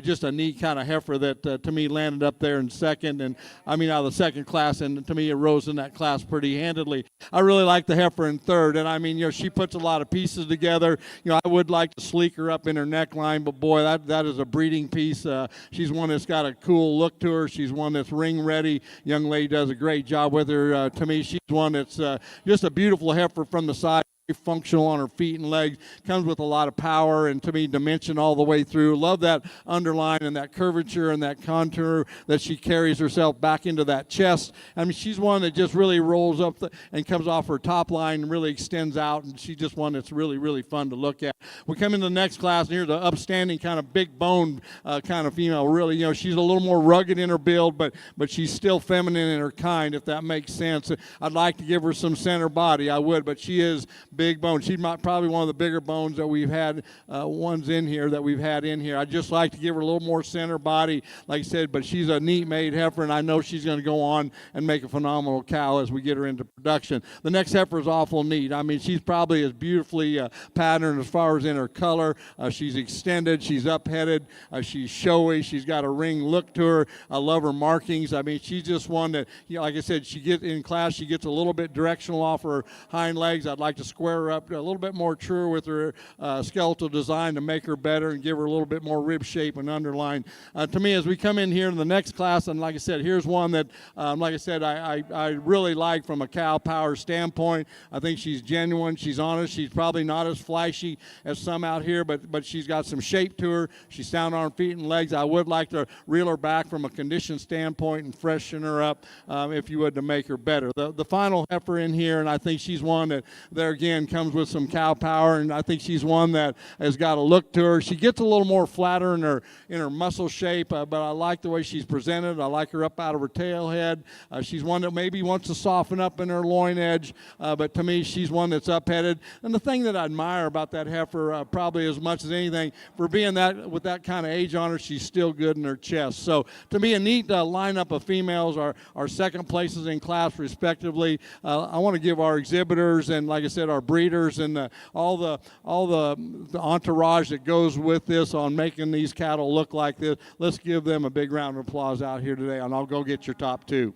just a neat kind of heifer that to me landed up there in second, and I mean out of the second class, and to me it rose in that class pretty handedly. I really like the heifer in third, and I mean she puts a lot of pieces together. I would like to sleek her up in her neckline, but boy, that is a breeding piece. She's one that's got a cool look to her. She's one that's ring ready. Young lady does a great job with her. To me, she's one that's just a beautiful heifer from the side. Functional on her feet and legs, comes with a lot of power and to me dimension all the way through. Love that underline and that curvature and that contour that she carries herself back into that chest. I mean, she's one that just really rolls up and comes off her top line and really extends out, and she's just one that's really, really fun to look at. We come into the next class, and here's the upstanding kind of big bone kind of female. Really, she's a little more rugged in her build, but she's still feminine in her kind, if that makes sense. I'd like to give her some center body, I would, but she is big bone. She's probably one of the bigger bones that we've had, ones in here that we've had in here. I'd just like to give her a little more center body, like I said, but she's a neat made heifer, and I know she's going to go on and make a phenomenal cow as we get her into production. The next heifer is awful neat. I mean, she's probably as beautifully patterned as far as in her color. She's extended, she's upheaded, she's showy, she's got a ring look to her. I love her markings. I mean, she's just one that, like I said, she gets in class, she gets a little bit directional off her hind legs. I'd like to square her up a little bit more true with her skeletal design to make her better and give her a little bit more rib shape and underline. To me, as we come in here in the next class, and like I said, here's one that, like I said, I really like from a cow power standpoint. I think she's genuine, she's honest, she's probably not as flashy as some out here, but she's got some shape to her. She's sound on her feet and legs. I would like to reel her back from a condition standpoint and freshen her up, if you would, to make her better. The final heifer in here, and I think she's one that there again comes with some cow power, and I think she's one that has got a look to her. She gets a little more flatter in her muscle shape, but I like the way she's presented. I like her up out of her tail head. She's one that maybe wants to soften up in her loin edge, but to me, she's one that's up-headed. And the thing that I admire about that heifer, probably as much as anything, for being that with that kind of age on her, she's still good in her chest. So to me, a neat lineup of females. Our second places in class, respectively. I want to give our exhibitors and, like I said, our breeders and all the entourage that goes with this on making these cattle look like this. Let's give them a big round of applause out here today, and I'll go get your top two.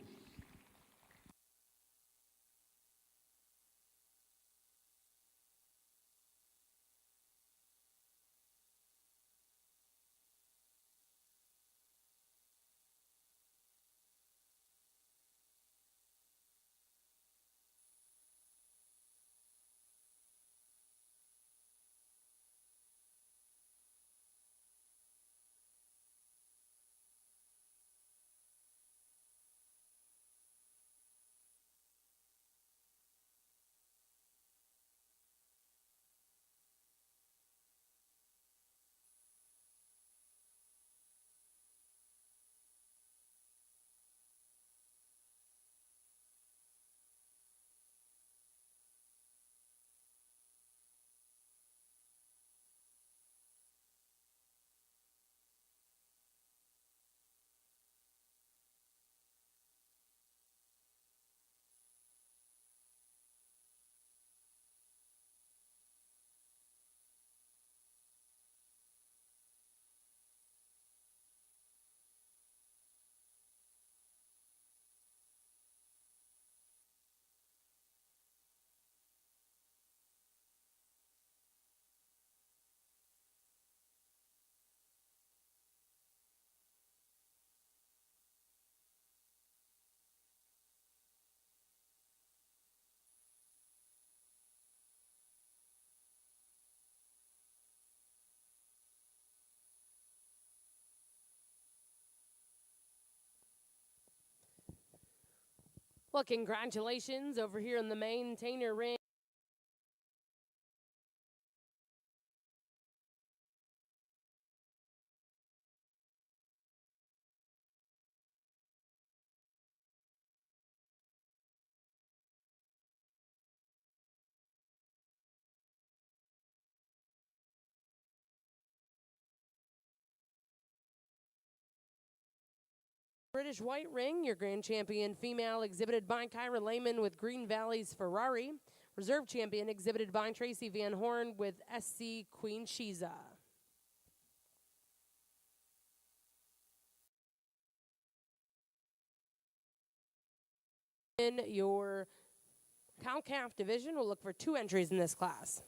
Well, congratulations over here in the Mainetainer ring. British White Ring, your grand champion female, exhibited by Kyra Lehman with Green Valley's Ferrari. Reserve champion, exhibited by Tracy Van Horn with SC Queen Shiza. In your cow-calf division, we'll look for 2 entries in this class.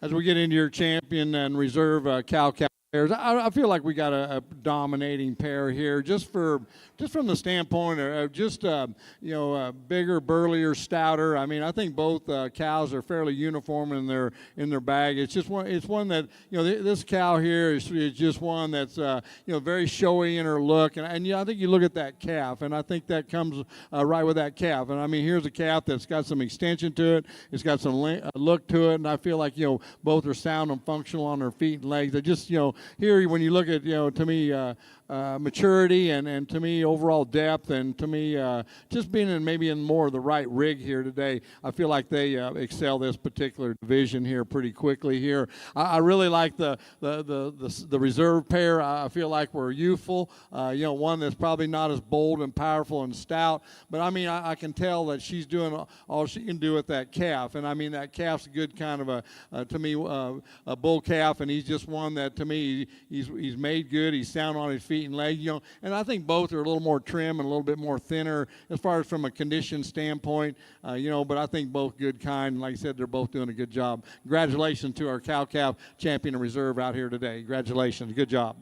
As we get into your champion and reserve cow-calf pairs, I feel like we got a dominating pair here, just from the standpoint of just bigger, burlier, stouter. I mean, I think both cows are fairly uniform in their bag. It's just one that this cow here is just one that's very showy in her look, and I think you look at that calf, and I think that comes right with that calf. And I mean, here's a calf that's got some extension to it. It's got some look to it, and I feel like both are sound and functional on their feet and legs. They just here when you look at to me maturity and to me overall depth, and to me just being in more of the right rig here today, I feel like they excel this particular division here pretty quickly here. I really like the reserve pair. I feel like we're youthful, one that's probably not as bold and powerful and stout, but I mean I can tell that she's doing all she can do with that calf, and I mean that calf's a good kind of to me a bull calf, and he's just one that to me he's made good. He's sound on his feet and legs, and I think both are a little more trim and a little bit more thinner as far as from a condition standpoint, but I think both good kind. Like I said, they're both doing a good job. Congratulations to our cow-calf champion and reserve out here today. Congratulations. Good job.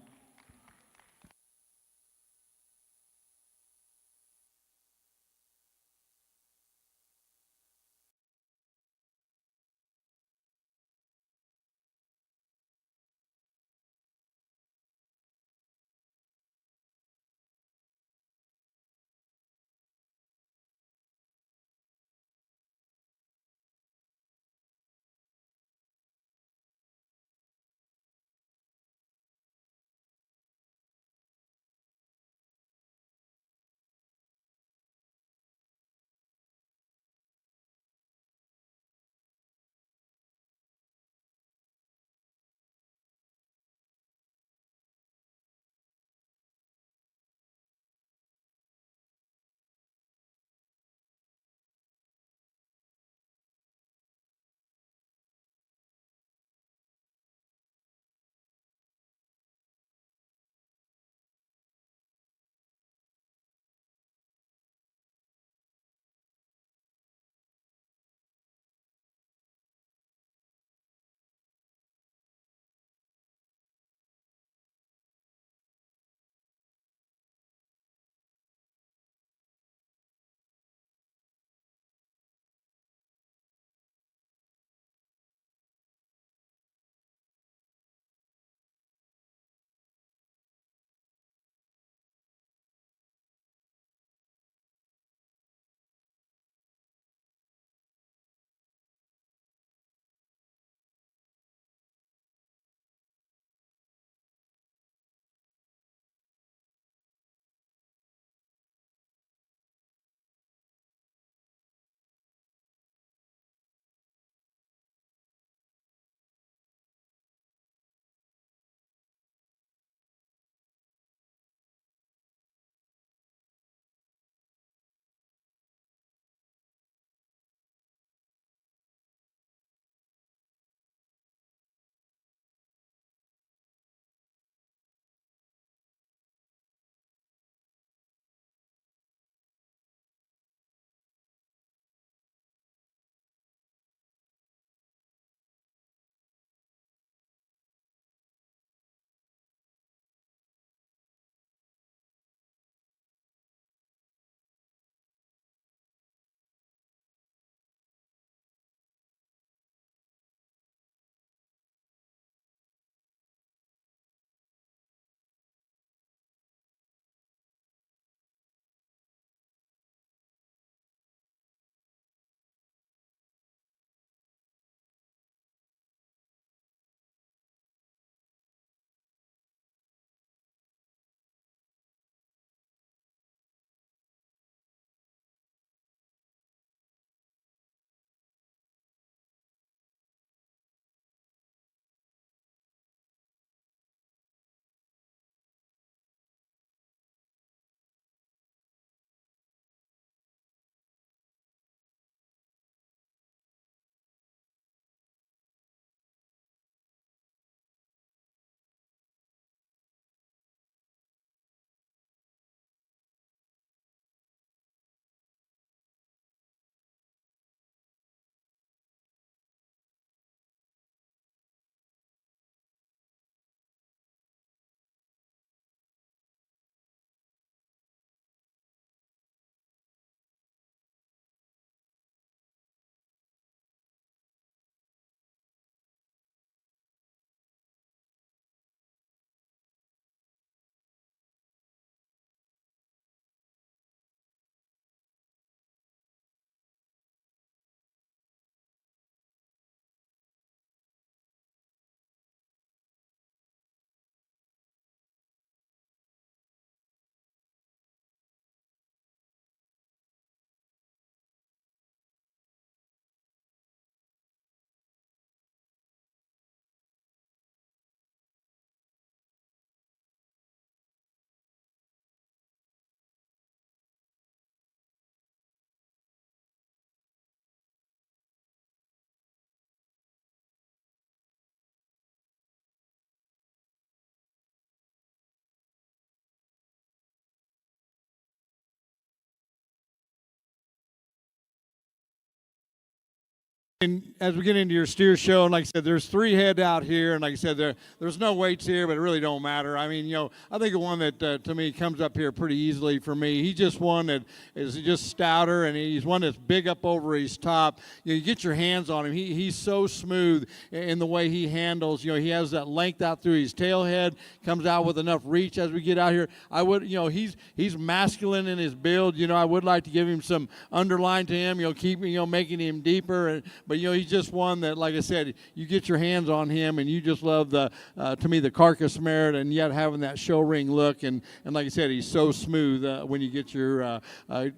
And as we get into your steer show, and like I said, there's 3 head out here, and like I said, there's no weights here, but it really don't matter. I mean, I think the one that to me comes up here pretty easily for me. He's just one that is just stouter, and he's one that's big up over his top. You get your hands on him. He's so smooth in the way he handles. He has that length out through his tail head, comes out with enough reach as we get out here. I would, he's masculine in his build. I would like to give him some underline to him. Keep making him deeper, but he's just one that, like I said, you get your hands on him, and you just love to me, the carcass merit, and yet having that show ring look, and like I said, he's so smooth when you get your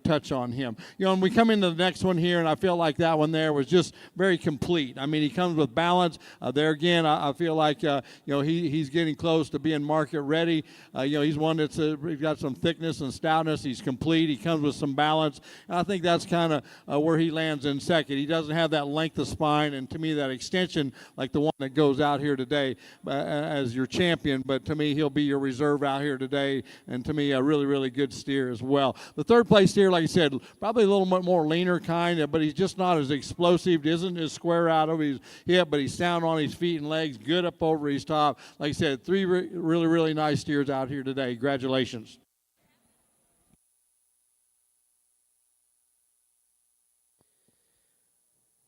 touch on him. And we come into the next one here, and I feel like that one there was just very complete. I mean, he comes with balance. There again, I feel like he's getting close to being market ready. He's one that's he's got some thickness and stoutness. He's complete. He comes with some balance, and I think that's kind of where he lands in second. He doesn't have that length of spine, and to me, that extension like the one that goes out here today as your champion, but to me, he'll be your reserve out here today, and to me, a really, really good steer as well. The third place steer, like I said, probably a little bit more leaner kind, but he's just not as explosive, isn't as square out of his hip, but he's sound on his feet and legs, good up over his top. Like I said, 3 really, really nice steers out here today. Congratulations.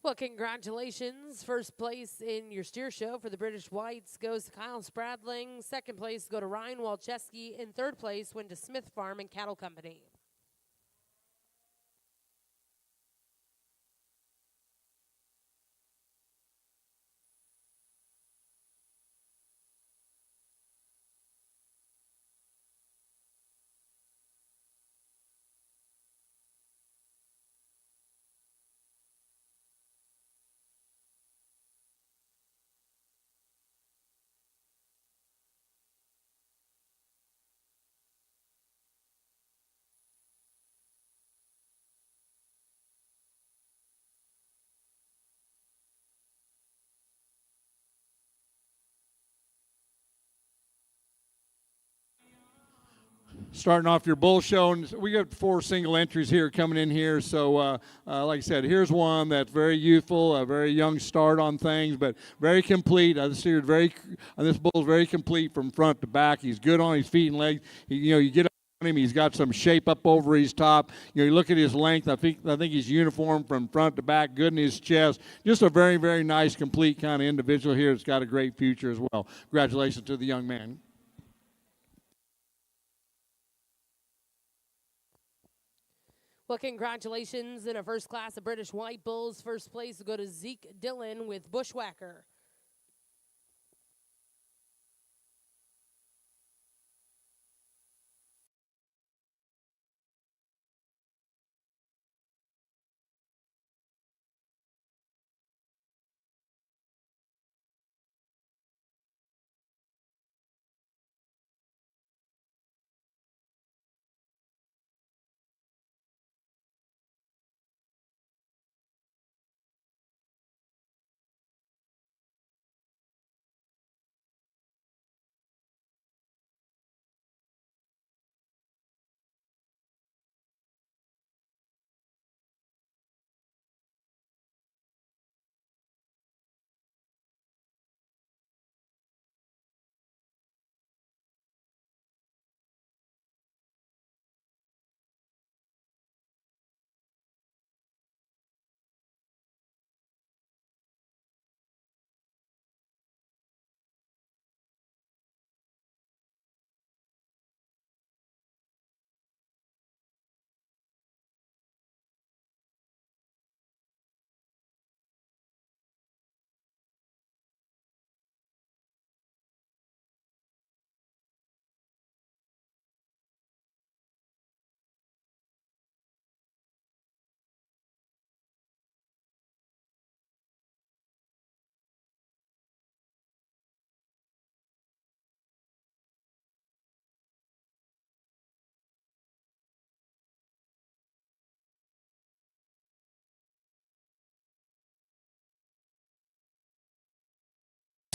Well, congratulations. First place in your steer show for the British Whites goes to Kyle Spradling. Second place go to Ryan Walczewski. And third place went to Smith Farm and Cattle Company. Starting off your bull show, and we got 4 single entries here coming in here. So, like I said, here's one that's very youthful, a very young start on things, but very complete. This bull's very complete from front to back. He's good on his feet and legs. You get on him, he's got some shape up over his top. You look at his length. I think he's uniform from front to back, good in his chest. Just a very, very nice, complete kind of individual here. It's got a great future as well. Congratulations to the young man. Well, congratulations in a first class of British White Bulls. First place will go to Zeke Dillon with Bushwhacker.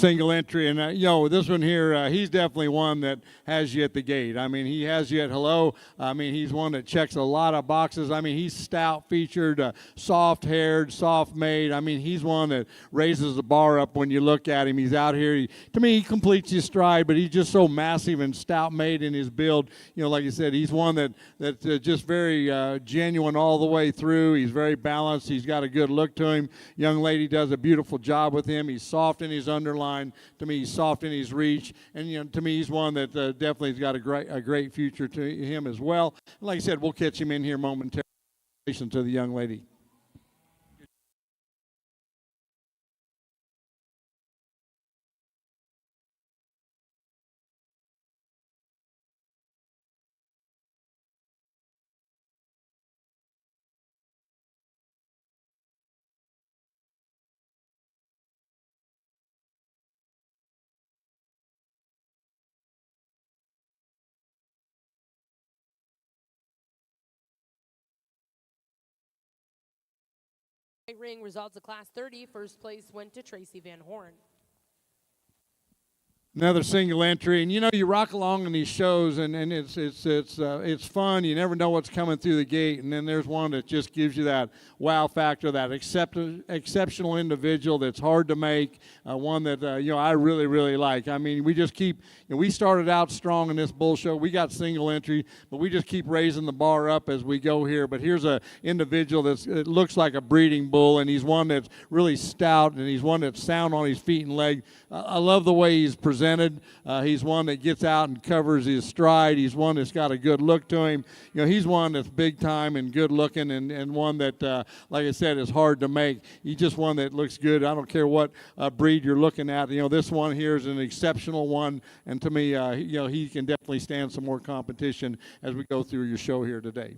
single entry, and you know, this one here, he's definitely one that has you at the gate. I mean, he has you at hello. I mean, he's one that checks a lot of boxes. I mean, he's stout featured, soft haired, soft made. I mean, he's one that raises the bar up when you look at him. He's out here. To me, he completes his stride, but he's just so massive and stout made in his build. You know, like you said, he's one that's just very genuine all the way through. He's very balanced. He's got a good look to him. Young lady does a beautiful job with him. He's soft in his underline. To me, he's soft in his reach, and you know, to me, he's one that definitely has got a great future to him as well. And like I said, we'll catch him in here momentarily. To the young lady. Ring results of Class 30. First place went to Tracy Van Horn. Another single entry, and you know, you rock along in these shows, and it's fun. You never know what's coming through the gate, and then there's one that just gives you that wow factor, that exceptional individual that's hard to make, one that you know, I really like. I mean, we just keep. You know, we started out strong in this bull show. We got single entry, but we just keep raising the bar up as we go here. But here's a individual it looks like a breeding bull, and he's one that's really stout, and he's one that's sound on his feet and legs. I love the way he's presented. He's one that gets out and covers his stride. He's one that's got a good look to him. You know, he's one that's big time and good looking, and one that, like I said, is hard to make. He's just one that looks good. I don't care what breed you're looking at. You know, this one here is an exceptional one, and to me, you know, he can definitely stand some more competition as we go through your show here today.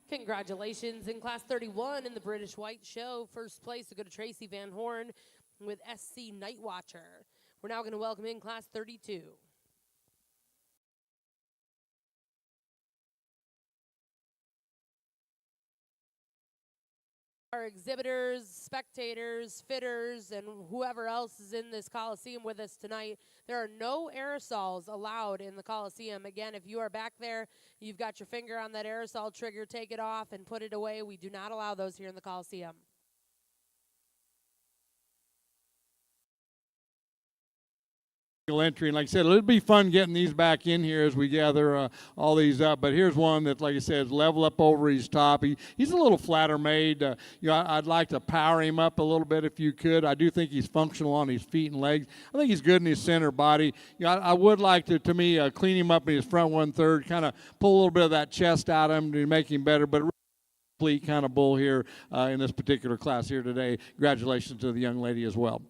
Congratulations. In Class 31 in the British White Show, first place to go to Tracy Van Horn with SC Night Watcher. We're now going to welcome in Class 32. Our exhibitors, spectators, fitters, and whoever else is in this Coliseum with us tonight, there are no aerosols allowed in the Coliseum. Again, if you are back there, you've got your finger on that aerosol trigger, take it off and put it away. We do not allow those here in the Coliseum. Entry, and like I said, it'll be fun getting these back in here as we gather all these up. But here's one that, like I said, is level up over his top. He's a little flatter made. You know, I'd like to power him up a little bit if you could. I do think he's functional on his feet and legs. I think he's good in his center body. You know, I would like to me, clean him up in his front 1/3, kind of pull a little bit of that chest out of him to make him better. But complete kind of bull here in this particular class here today. Congratulations to the young lady as well.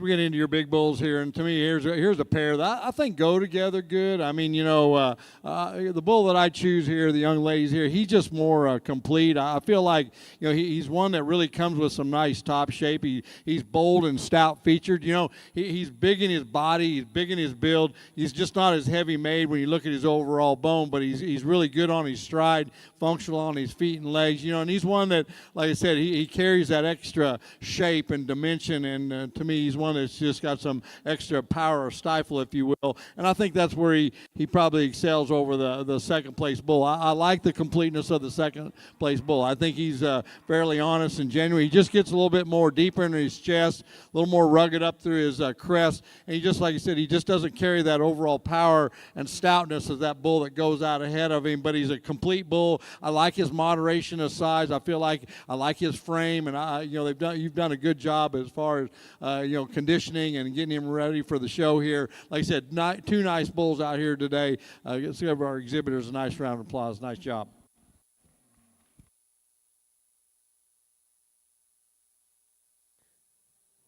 we get into your big bulls here, and to me, here's a pair that I think go together good. I mean, the bull that I choose here, the young ladies here, he's just more complete. I feel like, he's one that really comes with some nice top shape. He's bold and stout featured. He's big in his body, he's big in his build. He's just not as heavy made when you look at his overall bone, but he's really good on his stride, functional on his feet and legs. And he's one that, like I said, he carries that extra shape and dimension, and to me, he's one that's just got some extra power or stifle, if you will. And I think that's where he probably excels over the second place bull. I like the completeness of the second place bull. I think he's fairly honest and genuine. He just gets a little bit more deeper into his chest, a little more rugged up through his crest. And he just, like I said, he just doesn't carry that overall power and stoutness of that bull that goes out ahead of him. But he's a complete bull. I like his moderation of size. I feel like I like his frame, and you've done a good job as far as conditioning and getting him ready for the show here. Like I said, two nice bulls out here today. Let's give our exhibitors a nice round of applause. Nice job.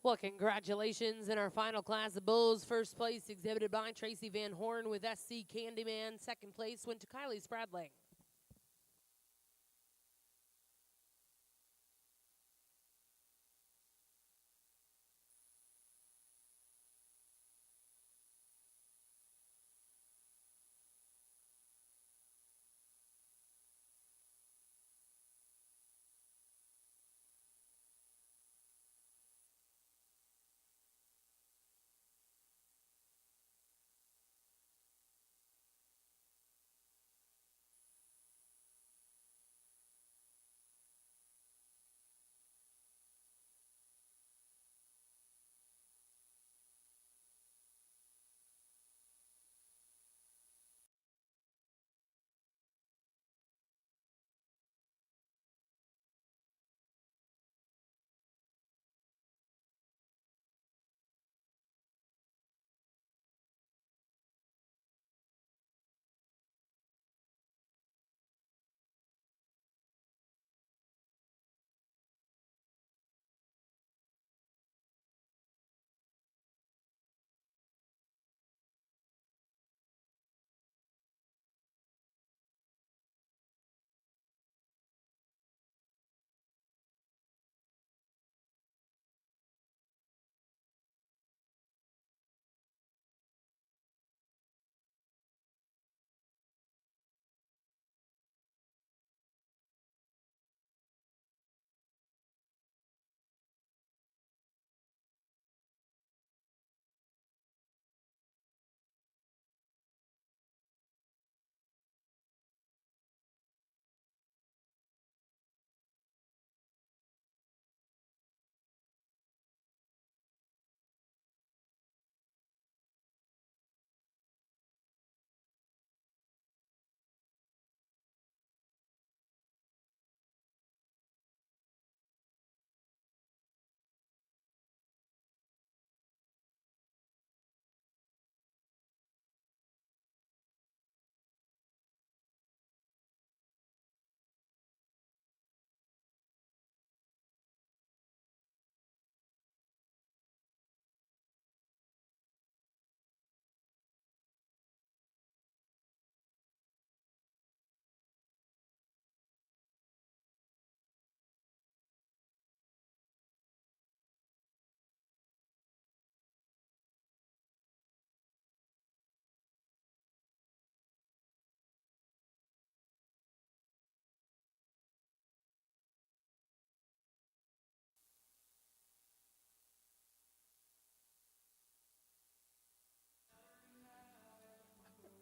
Well, congratulations in our final class of bulls. First place exhibited by Tracy Van Horn with SC Candyman. Second place went to Kylie Spradling.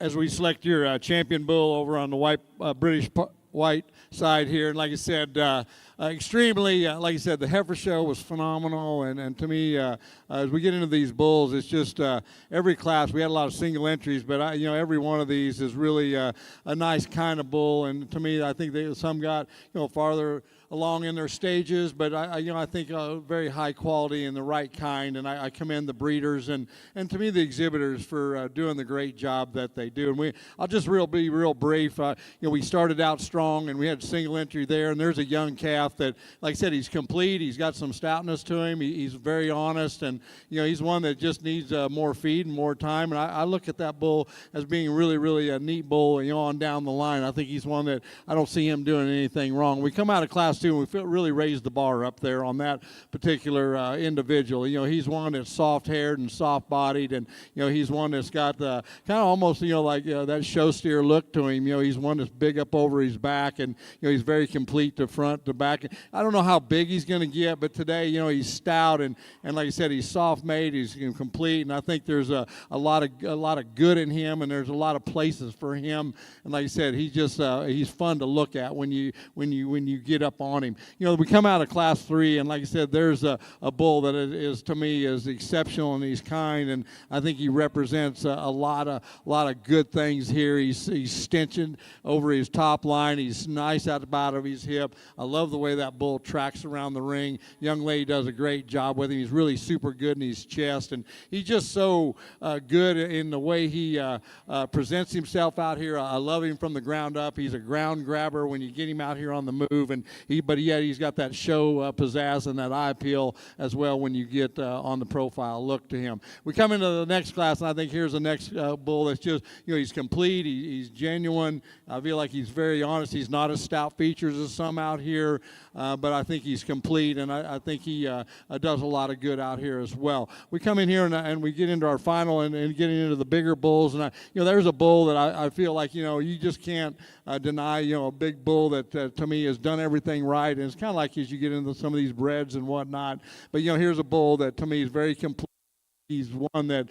As we select your champion bull over on the British white side here, and like I said, extremely, like I said, the heifer show was phenomenal, and to me, as we get into these bulls, it's just every class. We had a lot of single entries, but every one of these is really a nice kind of bull, and to me, I think some got farther along in their stages, but I think very high quality and the right kind, and I commend the breeders and to me the exhibitors for doing the great job that they do. And I'll just be real brief. We started out strong, and we had single entry there, and there's a young calf that, like I said, he's complete. He's got some stoutness to him. He's very honest, and he's one that just needs more feed and more time. And I look at that bull as being really, really a neat bull, on down the line. I think he's one that I don't see him doing anything wrong. We come out of Class 2, and we really raised the bar up there on that particular individual. He's one that's soft-haired and soft-bodied, and he's one that's got kind of almost like that show steer look to him. He's one that's big up over his back, and he's very complete to front to back. I don't know how big he's going to get, but today he's stout, and like I said, he's soft-made, he's complete, and I think there's a lot of good in him, and there's a lot of places for him. And like I said, he's fun to look at when you get up on him. We come out of Class 3, and like I said, there's a bull that is to me is exceptional, and he's kind, and I think he represents a lot of good things here. He's stenching over his top line. He's nice out the bottom of his hip. I love the way that bull tracks around the ring. Young lady does a great job with him. He's really super good in his chest, and he's just so good in the way he presents himself out here. I love him from the ground up. He's a ground grabber when you get him out here on the move, and he's got that show pizzazz and that eye appeal as well when you get on the profile look to him. We come into the next class, and I think here's the next bull that's just, he's complete. He's genuine. I feel like he's very honest. He's not as stout features as some out here, but I think he's complete, and I think he does a lot of good out here as well. We come in here and we get into our final and getting into the bigger bulls, and there's a bull that I feel like you just can't deny a big bull that to me has done everything right, and it's kind of like as you get into some of these breds and whatnot. But here's a bull that to me is very complete. He's one that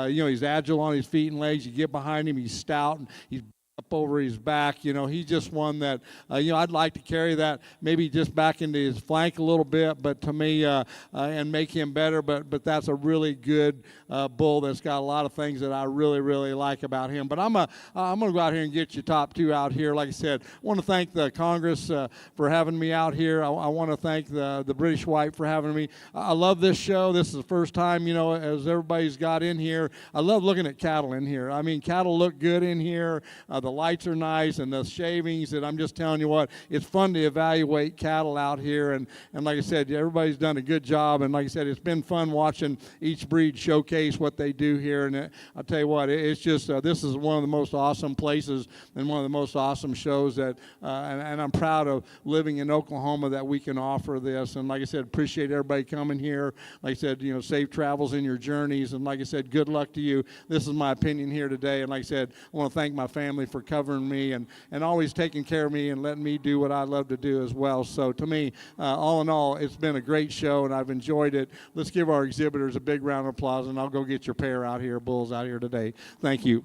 he's agile on his feet and legs. You get behind him, he's stout, and he's up over his back. He's just one that I'd like to carry that maybe just back into his flank a little bit, but to me and make him better. But that's a really good bull that's got a lot of things that I really, really like about him. But I'm gonna go out here and get you top two out here. Like I said, I want to thank the Congress for having me out here. I want to thank the British White for having me. I love this show. This is the first time as everybody's got in here. I love looking at cattle in here. I mean, cattle look good in here. The lights are nice, and the shavings, and I'm just telling you what, it's fun to evaluate cattle out here, and like I said, everybody's done a good job, and like I said, it's been fun watching each breed showcase what they do here, and I'll tell you what, it's just, this is one of the most awesome places and one of the most awesome shows that, and I'm proud of living in Oklahoma that we can offer this, and like I said, appreciate everybody coming here. Like I said, safe travels in your journeys, and like I said, good luck to you. This is my opinion here today, and like I said, I want to thank my family for covering me and always taking care of me and letting me do what I love to do as well. So to me, all in all, it's been a great show, and I've enjoyed it. Let's give our exhibitors a big round of applause, and I'll go get your pair out here, bulls out here today. Thank you.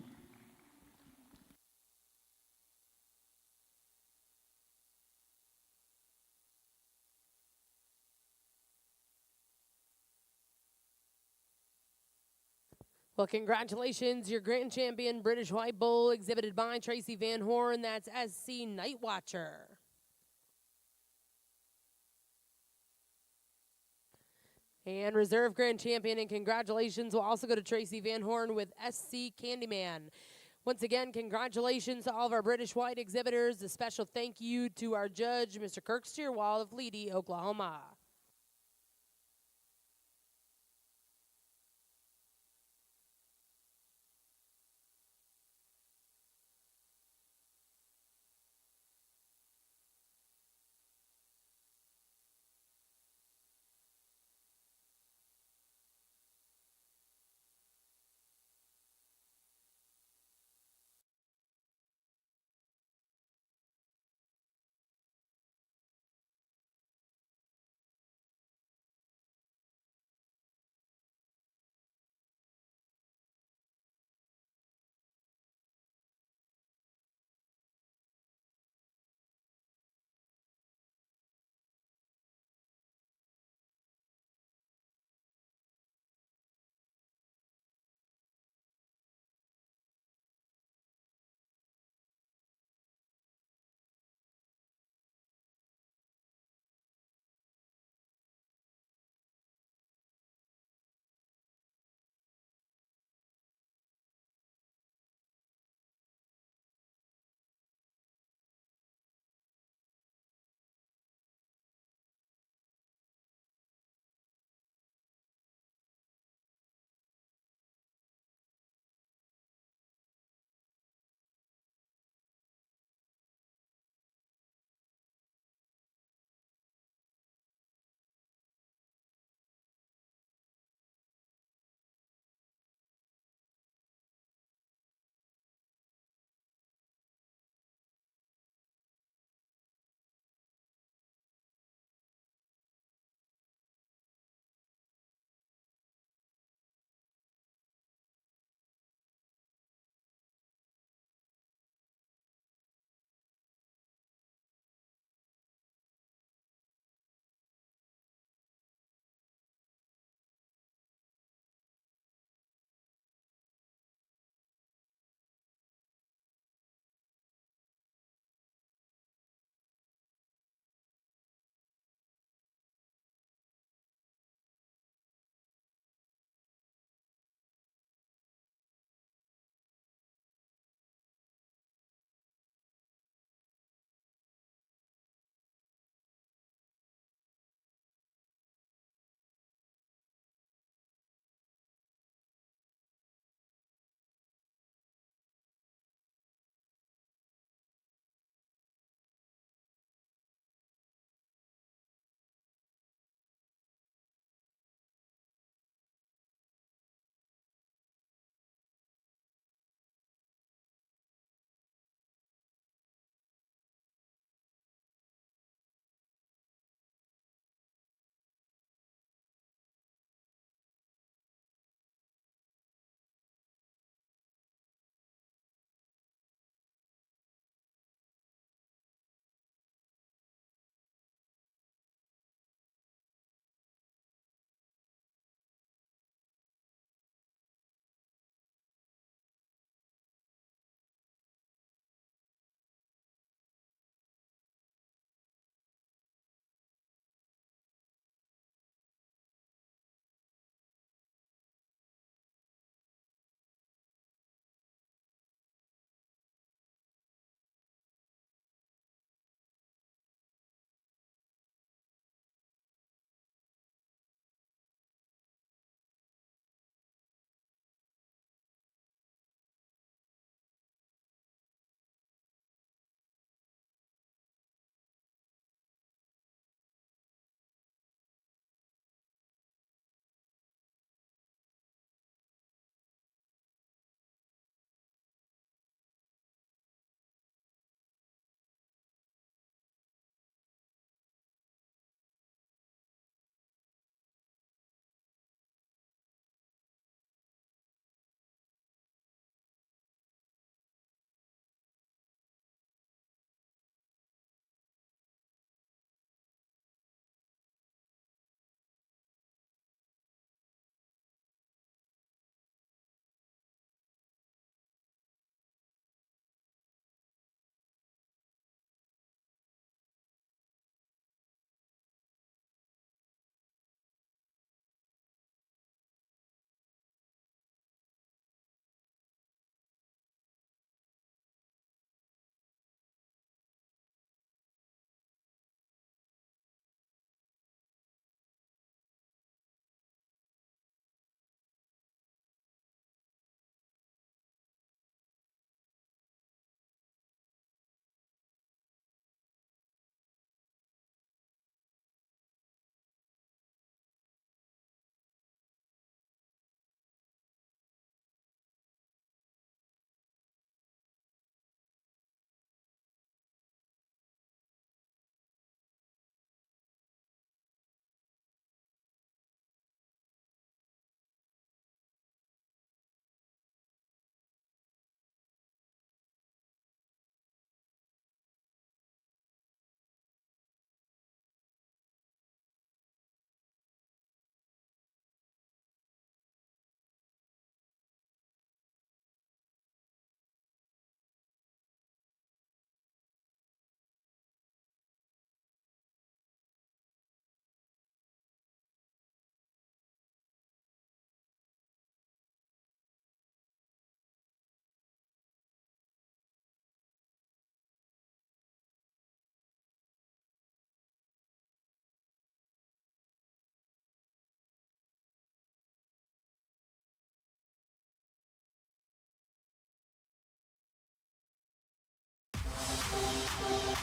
Well, congratulations, your grand champion British White Bull, exhibited by Tracy Van Horn. That's SC Night Watcher. And reserve grand champion, and congratulations will also go to Tracy Van Horn with SC Candyman. Once again, congratulations to all of our British White exhibitors. A special thank you to our judge, Mr. Kirk Steerwall of Leedy, Oklahoma.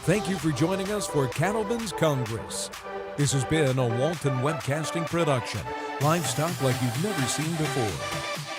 Thank you for joining us for Cattleman's Congress. This has been a Walton Webcasting production. Livestock like you've never seen before.